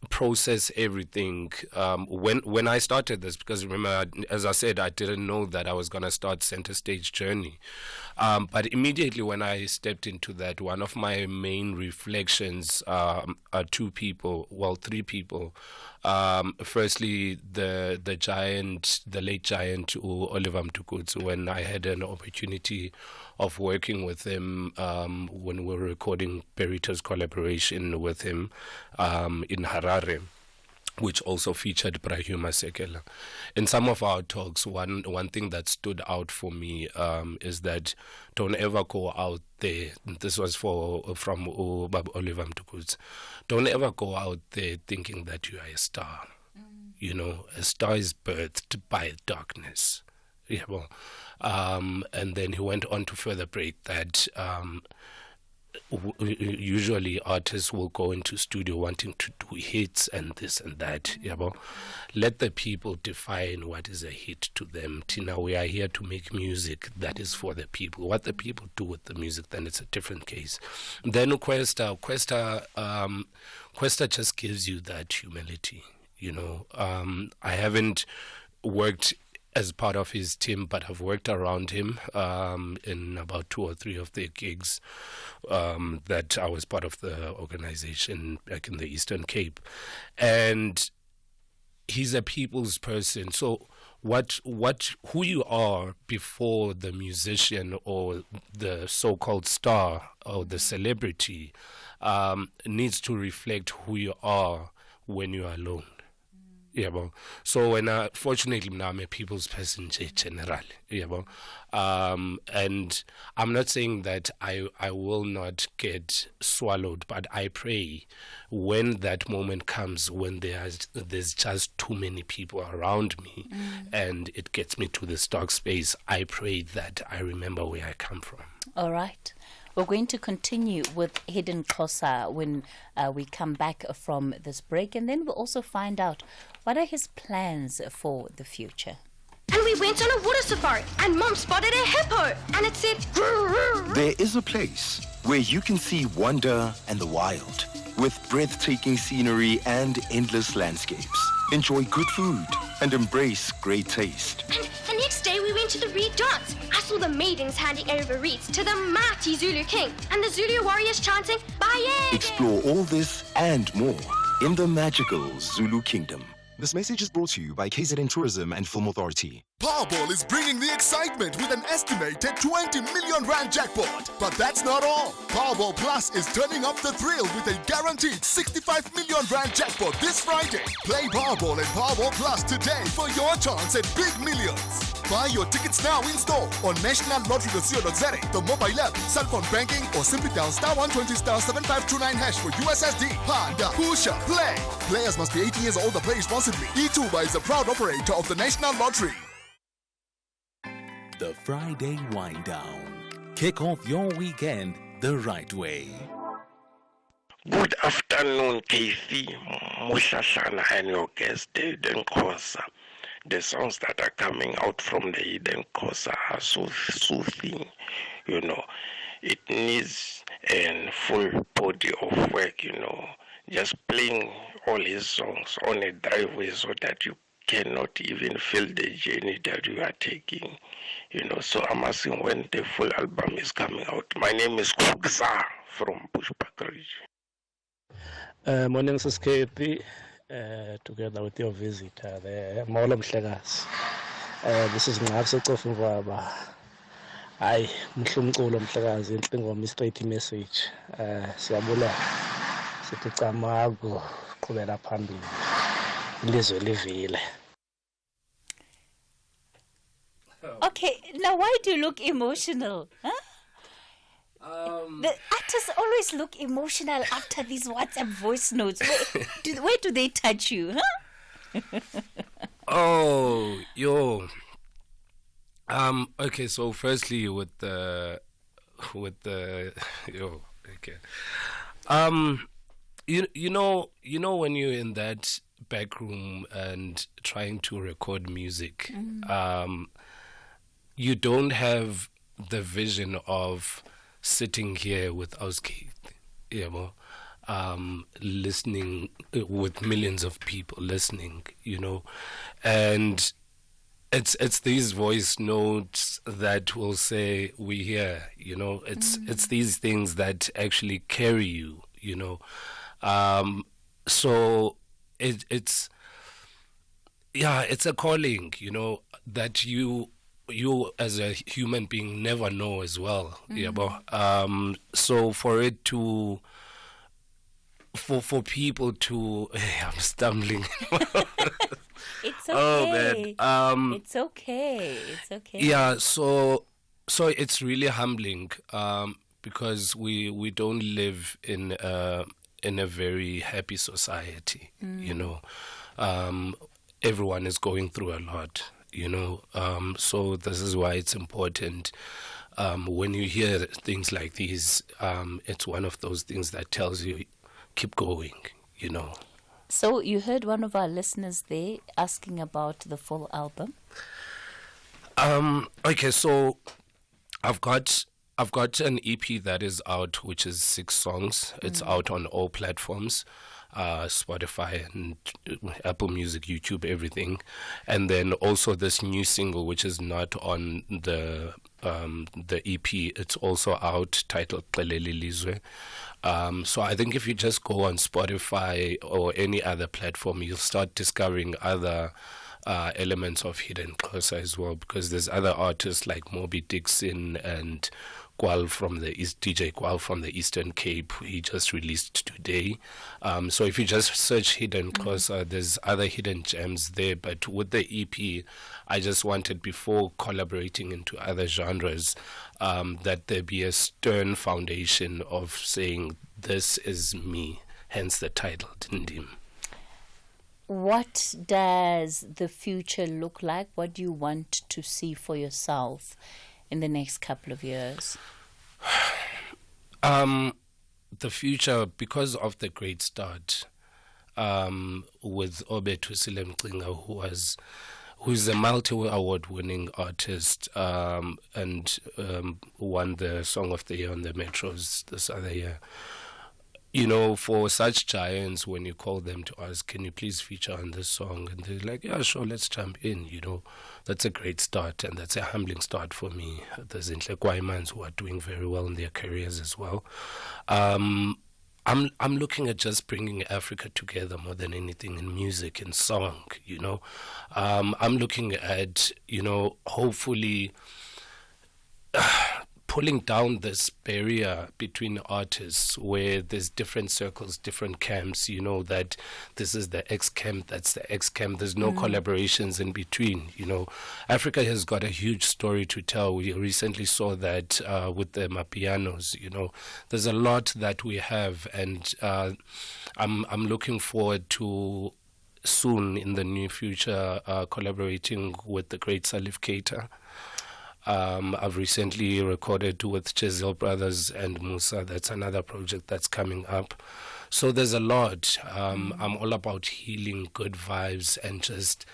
Speaker 17: process everything. When I started this, because remember, as I said, I didn't know that I was going to start Center Stage Journey. But immediately when I stepped into that, one of my main reflections are three people. Firstly, the late giant Oliver Mtukudzi, when I had an opportunity of working with him when we were recording Berito's collaboration with him in Harare, which also featured Brahima Sekela. In some of our talks, one thing that stood out for me is that don't ever go out there. This was from Oliver Mtukudzi. Don't ever go out there thinking that you are a star. You know, a star is birthed by darkness. Yeah, well, and then he went on to further break that usually artists will go into studio wanting to do hits and this and that. Yeah, well, let the people define what is a hit to them. Tina, we are here to make music that is for the people. What the people do with the music, then it's a different case. Then Questa just gives you that humility. You know, I haven't worked as part of his team, but I've worked around him in about 2 or 3 of the gigs that I was part of the organization back in the Eastern Cape. And he's a people's person. So who you are before the musician or the so-called star or the celebrity needs to reflect who you are when you are alone. Yeah, well, so when fortunately now I'm a people's person generally. Yeah, well, and I'm not saying that I will not get swallowed, but I pray when that moment comes when there's just too many people around me, and it gets me to this dark space. I pray that I remember where I come from.
Speaker 11: All right. We're going to continue with Hidden Xhosa when we come back from this break, and then we'll also find out what are his plans for the future.
Speaker 8: And we went on a water safari, and Mom spotted a hippo, and it said,
Speaker 23: There is a place where you can see wonder and the wild, with breathtaking scenery and endless landscapes. Enjoy good food and embrace great taste.
Speaker 8: And the next day we went to the Reed Dance. I saw the maidens handing over reeds to the mighty Zulu king, and the Zulu warriors chanting, Baye!
Speaker 23: Explore all this and more in the magical Zulu Kingdom.
Speaker 18: This message is brought to you by KZN Tourism and Film Authority.
Speaker 10: Powerball is bringing the excitement with an estimated 20 million rand jackpot. But that's not all. Powerball Plus is turning up the thrill with a guaranteed 65 million rand jackpot this Friday. Play Powerball and Powerball Plus today for your chance at big millions. Buy your tickets now in store on nationallottery.co.za, the mobile app, cell phone banking, or simply dial *120*7529# for USSD. Panda, Pusha, play. Players must be 18 years old and play responsibly. eTuba is a proud operator of the National Lottery.
Speaker 2: The Friday Wind Down. Kick off your weekend the right way.
Speaker 22: Good afternoon, Cathy Mohlahlana and your guest, Hidden Xhosa. The songs that are coming out from the Hidden Xhosa are so soothing, you know. It needs a full body of work, you know. Just playing all his songs on a driveway so that you cannot even feel the journey that you are taking, you know. So I'm asking when the full album is coming out. My name is Kugza from Bushbuck Ridge.
Speaker 24: Morning, Sis Cathy. Together with your visitor, the Molo Mhlekazi. This is Ngabse Baba. Hayi, mhlumculo Mhlekazi, inhlingoma straight message. Siyabula. Sithi camago qhubela phambili. Ilizwe livile.
Speaker 11: Okay, now why do you look emotional? Huh? The artists always look emotional after these WhatsApp voice notes. Where do they touch you, huh?
Speaker 17: Oh, yo. Okay, so firstly with the yo, okay. You know when you're in that back room and trying to record music, you don't have the vision of sitting here with Auskate, you know. listening, with millions of people listening, and it's these voice notes that will say we hear, it's these things that actually carry you, so it's a calling, that you as a human being never know as well. So for it to for people to I'm stumbling.
Speaker 11: It's okay.
Speaker 17: Oh man.
Speaker 11: It's okay. It's okay.
Speaker 17: Yeah, so it's really humbling, because we don't live in a very happy society, everyone is going through a lot, so this is why it's important, when you hear things like these, it's one of those things that tells you keep going.
Speaker 11: So you heard one of our listeners there asking about the full album.
Speaker 17: Okay, so I've got an EP that is out, which is 6 songs. It's out on all platforms, Spotify and Apple Music, YouTube, everything. And then also this new single, which is not on the EP. It's also out, titled Xelele Lizwe. So I think if you just go on Spotify or any other platform, you'll start discovering other elements of Hidden Xhosa as well, because there's other artists like Moby Dixon and Kwal from the East, DJ Kwal from the Eastern Cape. He just released today. So if you just search Hidden Xhosa, there's other hidden gems there. But with the EP, I just wanted, before collaborating into other genres, that there be a stern foundation of saying, this is me, hence the title, Dindim.
Speaker 11: What does the future look like? What do you want to see for yourself in the next couple of years?
Speaker 17: The future, because of the great start, with Obethu Silemcinga, who's a multi-award-winning artist, and won the Song of the Year on the Metros this other year. For such giants, when you call them to ask, can you please feature on this song? And they're like, yeah, sure, let's jump in, That's a great start, and that's a humbling start for me. There's Intlekwaimans who are doing very well in their careers as well. I'm looking at just bringing Africa together more than anything in music and song, I'm looking at, hopefully pulling down this barrier between artists where there's different circles, different camps, that this is the X camp, that's the X camp. There's no collaborations in between, Africa has got a huge story to tell. We recently saw that with the Mapianos, There's a lot that we have, and I'm looking forward to soon in the near future collaborating with the great Salif Keita. I've recently recorded with Chazelle Brothers and Musa. That's another project that's coming up. So there's a lot. I'm all about healing, good vibes, and just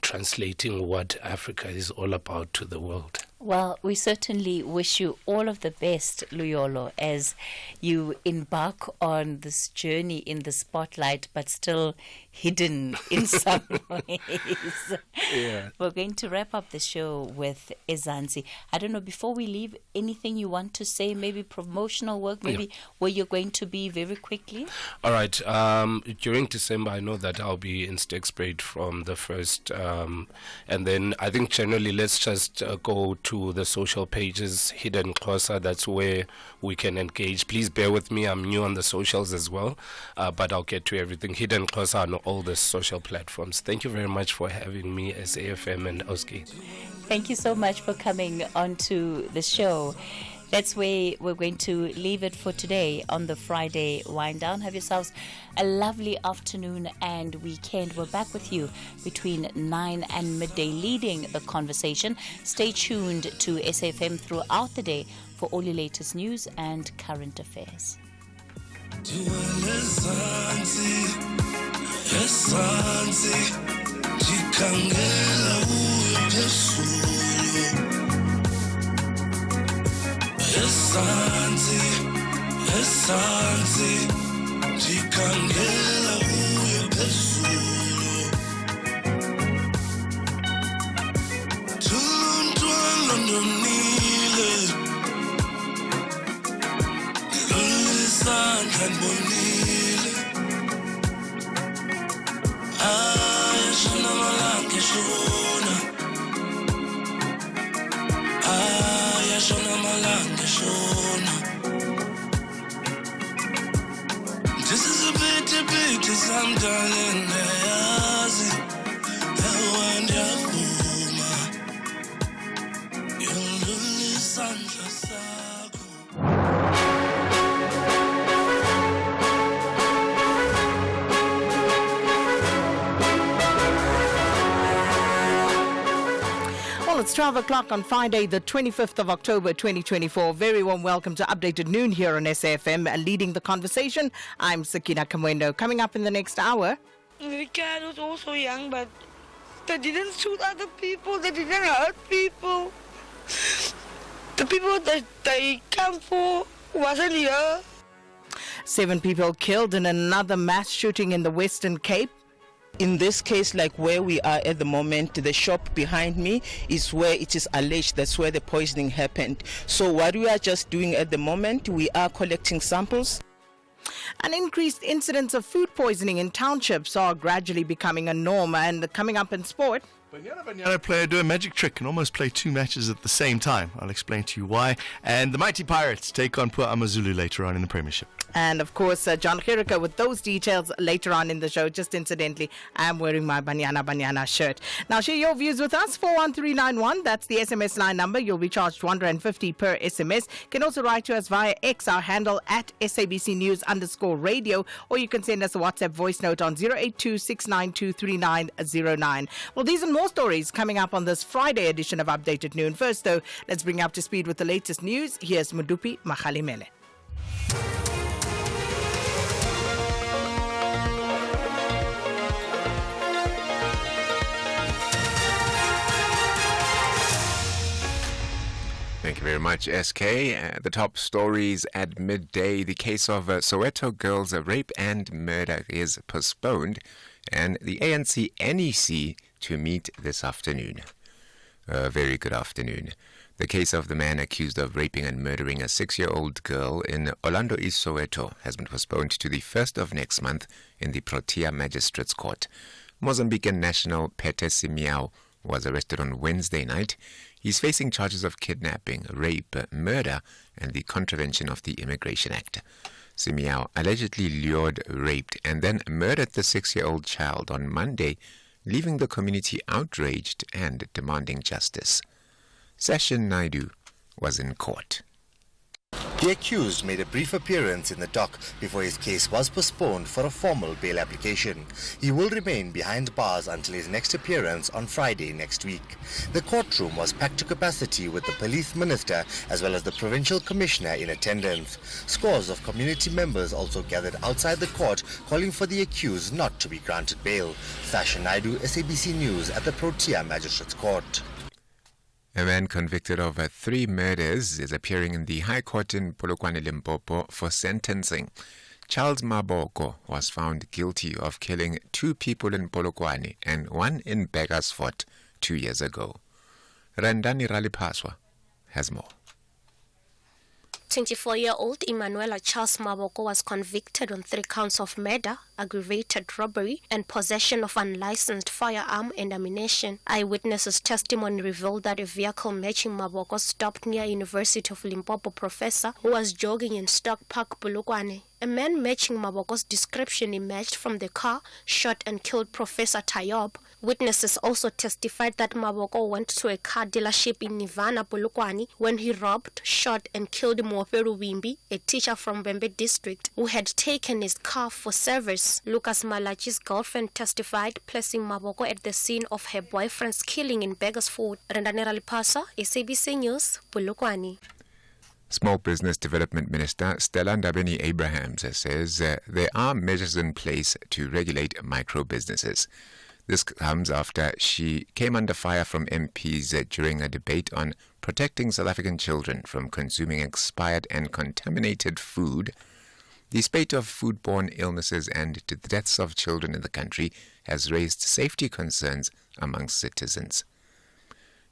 Speaker 17: translating what Africa is all about to the world.
Speaker 11: Well, we certainly wish you all of the best, Luyolo, as you embark on this journey in the spotlight, but still hidden in some ways.
Speaker 17: Yeah.
Speaker 11: We're going to wrap up the show with Ezansi. I don't know, before we leave, anything you want to say, maybe promotional work, maybe where you're going to be very quickly?
Speaker 17: All right. During December, I know that I'll be in Stegspruit from the 1st. And then I think generally let's just go to the social pages, Hidden Xhosa. That's where we can engage. Please bear with me. I'm new on the socials as well, but I'll get to everything. Hidden Xhosa on all the social platforms. Thank you very much for having me as AFM and Oski.
Speaker 11: Thank you so much for coming onto the show. That's where we're going to leave it for today on the Friday Wind Down. Have yourselves a lovely afternoon and weekend. We're back with you between 9 and midday, leading the conversation. Stay tuned to SAFM throughout the day for all your latest news and current affairs.
Speaker 5: Esansi, Esansi, tikangela uye phezulu. Tuntwala ndonile, isandla ndibonile. Ayashona malanga eshona, ayashona malanga eshona. This is a pity, some darling, yazi. Ewanda kuma, yoluli sandla sakho.
Speaker 6: Well, it's 12 o'clock on Friday, the 25th of October, 2024. Very warm welcome to Updated Noon here on SAFM. Leading the conversation, I'm Sakina Kamwendo. Coming up in the next hour.
Speaker 12: The cat was also young, but they didn't shoot other people. They didn't hurt people. The people that they come for wasn't here.
Speaker 6: 7 people killed in another mass shooting in the Western Cape.
Speaker 19: In this case, like where we are at the moment, the shop behind me is where it is alleged that's where the poisoning happened. So what we are just doing at the moment, we are collecting samples.
Speaker 6: An increased incidence of food poisoning in townships are gradually becoming a norm. And coming up in sport,
Speaker 20: Banyana player do a magic trick and almost play 2 matches at the same time. I'll explain to you why. And the mighty Pirates take on poor Amazulu later on in the Premiership.
Speaker 6: and of course John Chirika with those details later on in the show. Just incidentally, I'm wearing my Banyana shirt. Now share your views with us, 41391. That's the SMS line number. You'll be charged $150 per SMS. You can also write to us via X, our handle at SABC News_radio, or you can send us a WhatsApp voice note on 082-692-3909. Well, these and more stories coming up on this Friday edition of Updated Noon. First, though, let's bring you up to speed with the latest news. Here's Modupi Mohlahlana.
Speaker 1: Thank you very much, SK. The top stories at midday. The case of Soweto girls' rape and murder is postponed, and the ANC NEC to meet this afternoon. Very good afternoon. The case of the man accused of raping and murdering a 6-year-old girl in Orlando East, Soweto has been postponed to the 1st of next month in the Protea Magistrates Court. Mozambican national Pete Simiao was arrested on Wednesday night. He's facing charges of kidnapping, rape, murder, and the contravention of the Immigration Act. Simiao allegedly lured, raped, and then murdered the 6-year-old child on Monday, leaving the community outraged and demanding justice. Session Naidu was in court.
Speaker 25: The accused made a brief appearance in the dock before his case was postponed for a formal bail application. He will remain behind bars until his next appearance on Friday next week. The courtroom was packed to capacity with the police minister as well as the provincial commissioner in attendance. Scores of community members also gathered outside the court calling for the accused not to be granted bail. Sasha Naidu, SABC News at the Protea Magistrates Court.
Speaker 1: A man convicted of 3 murders is appearing in the High Court in Polokwane, Limpopo for sentencing. Charles Maboko was found guilty of killing 2 people in Polokwane and 1 in Beggarsfort 2 years ago. Randani Ralipaswa has more.
Speaker 26: 24-year-old Emmanuela Charles Maboko was convicted on 3 counts of murder, aggravated robbery, and possession of unlicensed firearm and ammunition. Eyewitnesses' testimony revealed that a vehicle matching Maboko stopped near University of Limpopo professor who was jogging in Stock Park, Polokwane. A man matching Maboko's description emerged from the car, shot and killed Professor Tayob. Witnesses also testified that Maboko went to a car dealership in Nivana, Polokwane, when he robbed, shot and killed Mwoperu Wimbi, a teacher from Bembe district, who had taken his car for service. Lucas Malachi's girlfriend testified, placing Maboko at the scene of her boyfriend's killing in Beggarsfort. Rendanera Lipasa, SABC News, Polokwane.
Speaker 1: Small Business Development Minister Stella Ndabeni-Abrahams says there are measures in place to regulate micro businesses. This comes after she came under fire from MPs during a debate on protecting South African children from consuming expired and contaminated food. The spate of foodborne illnesses and the deaths of children in the country has raised safety concerns amongst citizens.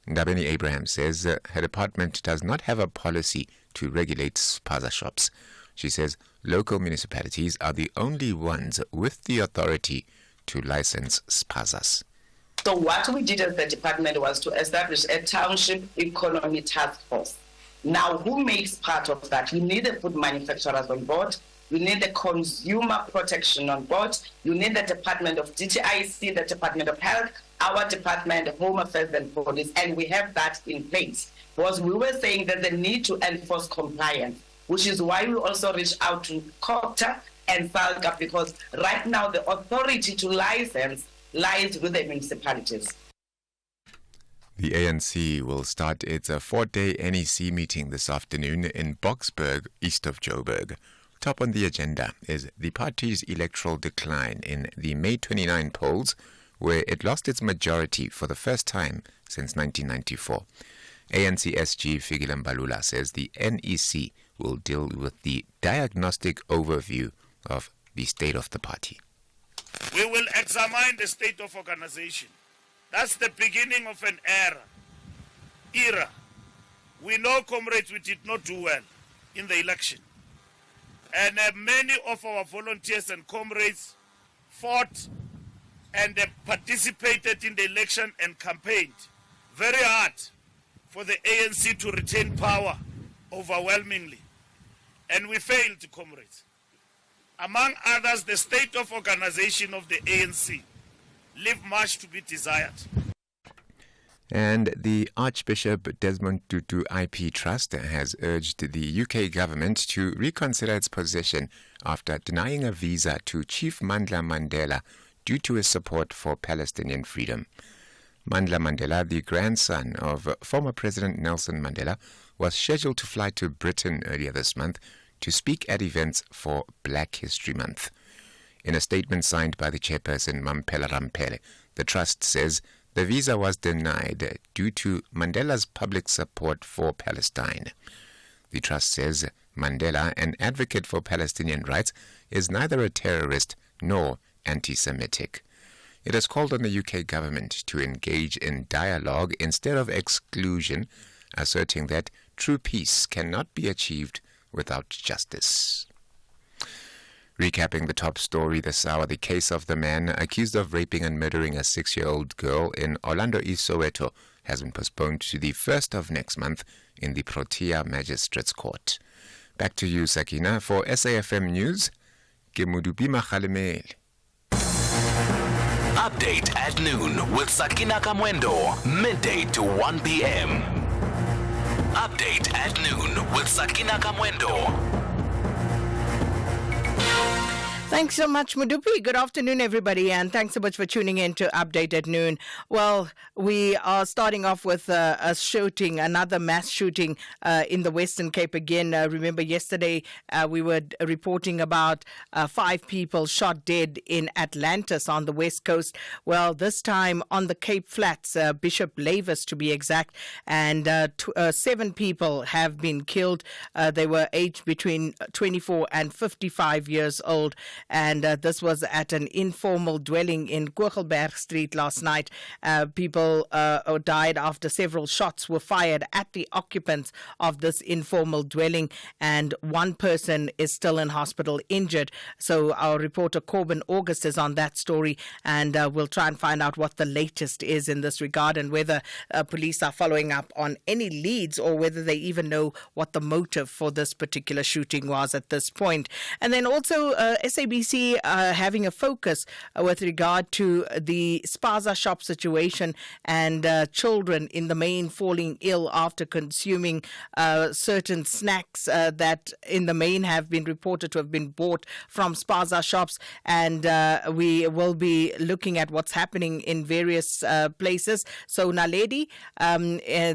Speaker 1: Ndabeni Abraham says her department does not have a policy to regulate spaza shops. She says local municipalities are the only ones with the authority to license spazas.
Speaker 3: So what we did as the department was to establish a township economy task force. Now, who makes part of that? You need the food manufacturers on board. You need the consumer protection on board. You need the Department of DTIC, the Department of Health, our Department of Home Affairs and Police, and we have that in place. Because we were saying that the need to enforce compliance, which is why we also reached out to COPTA and SALGA, because right now the authority to license lies with the municipalities.
Speaker 1: The ANC will start its 4-day NEC meeting this afternoon in Boksburg, east of Joburg. Top on the agenda is the party's electoral decline in the May 29 polls, where it lost its majority for the first time since 1994. ANC SG Fikile Mbalula says the NEC will deal with the diagnostic overview of the state of the party.
Speaker 4: We will examine the state of organization. That's the beginning of an era. We know, comrades, we did not do well in the election. And many of our volunteers and comrades fought and participated in the election and campaigned very hard for the ANC to retain power overwhelmingly. And we failed, comrades. Among others, the state of organization of the ANC leave much to be desired.
Speaker 1: And the Archbishop Desmond Tutu IP Trust has urged the UK government to reconsider its position after denying a visa to Chief Mandla Mandela due to his support for Palestinian freedom. Mandla Mandela, the grandson of former President Nelson Mandela, was scheduled to fly to Britain earlier this month to speak at events for Black History Month. In a statement signed by the chairperson, Mampela Rampele, the trust says the visa was denied due to Mandela's public support for Palestine. The trust says Mandela, an advocate for Palestinian rights, is neither a terrorist nor anti-Semitic. It has called on the UK government to engage in dialogue instead of exclusion, asserting that true peace cannot be achieved without justice. Recapping the top story this hour, the case of the man accused of raping and murdering a 6-year-old girl in Orlando East Soweto has been postponed to the 1st of next month in the Protea Magistrates Court. Back to you, Sakina, for SAFM News. Kemudupi Makhalemele.
Speaker 2: Update at noon with Sakina Kamwendo, midday to 1 p.m. Update at noon with Sakina Kamwendo.
Speaker 6: Thanks so much, Mudupi. Good afternoon, everybody, and thanks so much for tuning in to Update at Noon. Well, we are starting off with a shooting, another mass shooting in the Western Cape again. Remember, yesterday we were reporting about 5 people shot dead in Atlantis on the West Coast. Well, this time on the Cape Flats, Bishop Lavis to be exact, and 7 people have been killed. They were aged between 24 and 55 years old. And this was at an informal dwelling in Kogelberg Street last night. People died after several shots were fired at the occupants of this informal dwelling, and 1 person is still in hospital injured. So our reporter Corbin August is on that story, and we'll try and find out what the latest is in this regard and whether police are following up on any leads or whether they even know what the motive for this particular shooting was at this point. And then also SABC having a focus with regard to the spaza shop situation and children in the main falling ill after consuming certain snacks that in the main have been reported to have been bought from spaza shops. And we will be looking at what's happening in various places. So Naledi,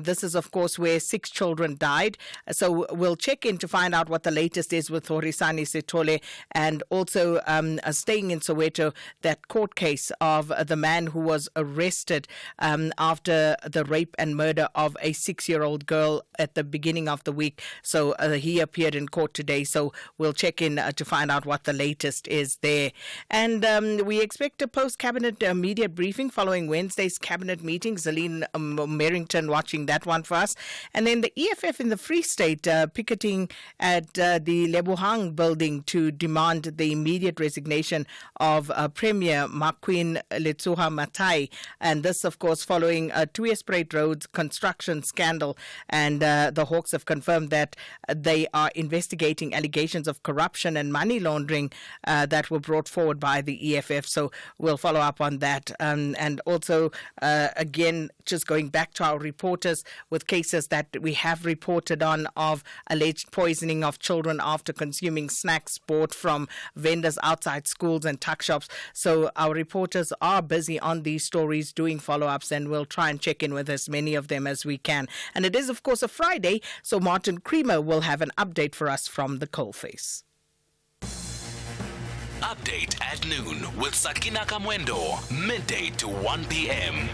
Speaker 6: this is of course where 6 children died. So we'll check in to find out what the latest is with Horisani Sitole, and also also staying in Soweto, that court case of the man who was arrested after the rape and murder of a 6-year-old girl at the beginning of the week. So he appeared in court today. So we'll check in to find out what the latest is there. And we expect a post-cabinet media briefing following Wednesday's cabinet meeting. Zelene Merrington watching that one for us. And then the EFF in the Free State picketing at the Lebohang building to demand the immediate resignation of Premier Makwin Letsuha Matai. And this, of course, following a Tweespruit Road's construction scandal. And the Hawks have confirmed that they are investigating allegations of corruption and money laundering that were brought forward by the EFF. So we'll follow up on that. And also, again, just going back to our reporters with cases that we have reported on of alleged poisoning of children after consuming snacks bought from vendors outside schools and tuck shops. So our reporters are busy on these stories doing follow-ups, and we'll try and check in with as many of them as we can. And it is, of course, a Friday, so Martin Creamer will have an update for us from the coalface.
Speaker 2: Update at noon with Sakina Kamwendo, midday to 1 p.m.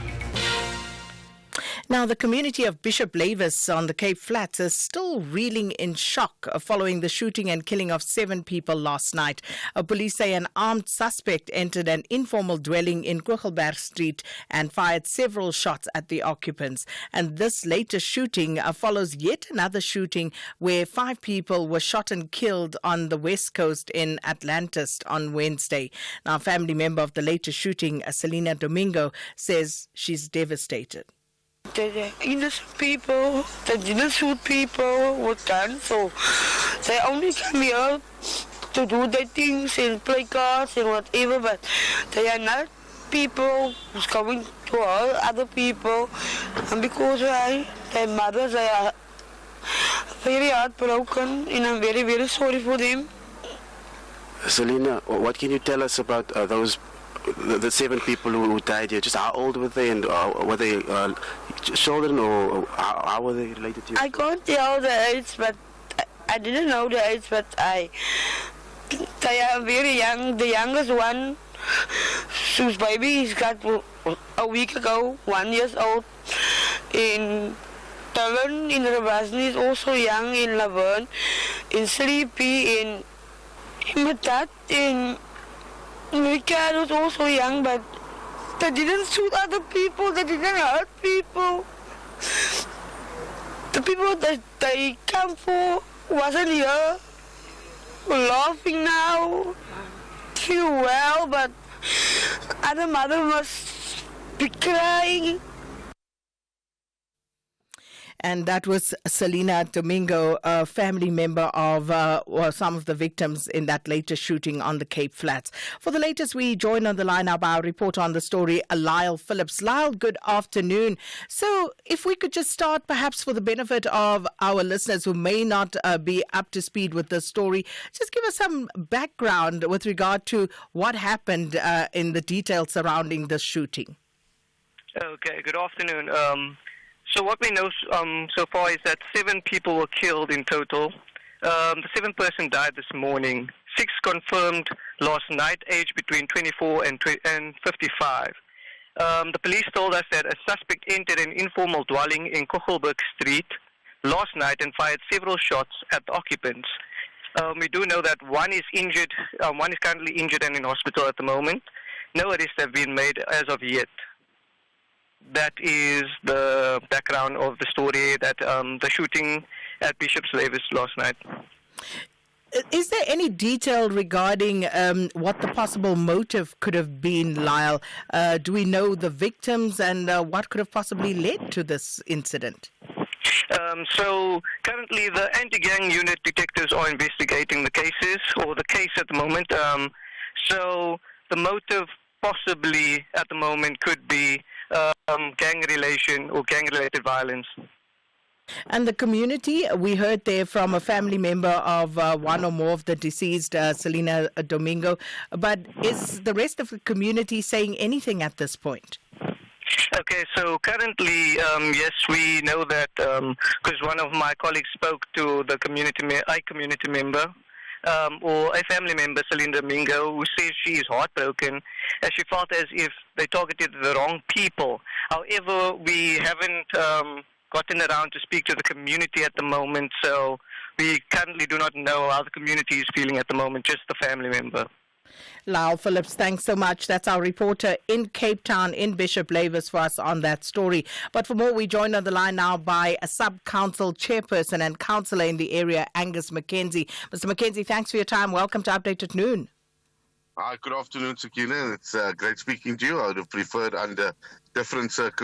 Speaker 6: Now, the community of Bishop Lavis on the Cape Flats is still reeling in shock following the shooting and killing of 7 people last night. Police say an armed suspect entered an informal dwelling in Kogelberg Street and fired several shots at the occupants. And this latest shooting follows yet another shooting where 5 people were shot and killed on the West Coast in Atlantis on Wednesday. Now, a family member of the latest shooting, Selena Domingo, says she's devastated.
Speaker 12: The innocent people, the didn't shoot people with guns, so they only come here to do their things and play cards and whatever, but they are not people who's going to hurt other people. And because their mothers, they are very heartbroken, and I'm very, very sorry for them.
Speaker 9: Selena, what can you tell us about those the 7 people who died here? Just how old were they, and were they children, or how were they related to you?
Speaker 12: I can't tell the age, but I didn't know the age, but they are very young. The youngest one, whose baby he's got a week ago, 1 year old. In Talan, in Rabasni is also young, in Laverne, in Sleepy, in Matat, in Ricardo is also young, but they didn't shoot other people, they didn't hurt people. The people that they come for wasn't here. We're laughing now, feel well, but other mother must be crying.
Speaker 6: And that was Selena Domingo, a family member of some of the victims in that latest shooting on the Cape Flats. For the latest, we join on the line now by our reporter on the story, Lyle Phillips. Lyle, good afternoon. So if we could just start, perhaps for the benefit of our listeners who may not be up to speed with the story, just give us some background with regard to what happened in the details surrounding the shooting.
Speaker 13: Okay, good afternoon. So what we know so far is that 7 people were killed in total. The 7th person died this morning. 6 confirmed last night, aged between 24 and 55. The police told us that a suspect entered an informal dwelling in Kogelberg Street last night and fired several shots at the occupants. We do know that one is injured. One is currently injured and in hospital at the moment. No arrests have been made as of yet. That is the background of the story, that the shooting at Bishop's Lavis last night.
Speaker 6: Is there any detail regarding what the possible motive could have been, Lyle? Do we know the victims and what could have possibly led to this incident?
Speaker 13: So currently the anti-gang unit detectives are investigating the cases, or the case at the moment. So the motive possibly at the moment could be gang relation or gang-related violence.
Speaker 6: And the community, we heard there from a family member of one or more of the deceased, Selena Domingo, but is the rest of the community saying anything at this point?
Speaker 13: Okay, so currently, yes, we know that because one of my colleagues spoke to the community member. or a family member, Celinda Mingo, who says she is heartbroken as she felt as if they targeted the wrong people. However, we haven't gotten around to speak to the community at the moment, so we currently do not know how the community is feeling at the moment, just the family member.
Speaker 6: Lyle Phillips, thanks so much. That's our reporter in Cape Town, in Bishop Lavis, for us on that story. But for more, we joined on the line now by a sub-council chairperson and councillor in the area, Angus McKenzie. Mr. McKenzie, thanks for your time. Welcome to Update at Noon.
Speaker 7: Hi, good afternoon, Sakina. It's great speaking to you. I would have preferred under different circumstances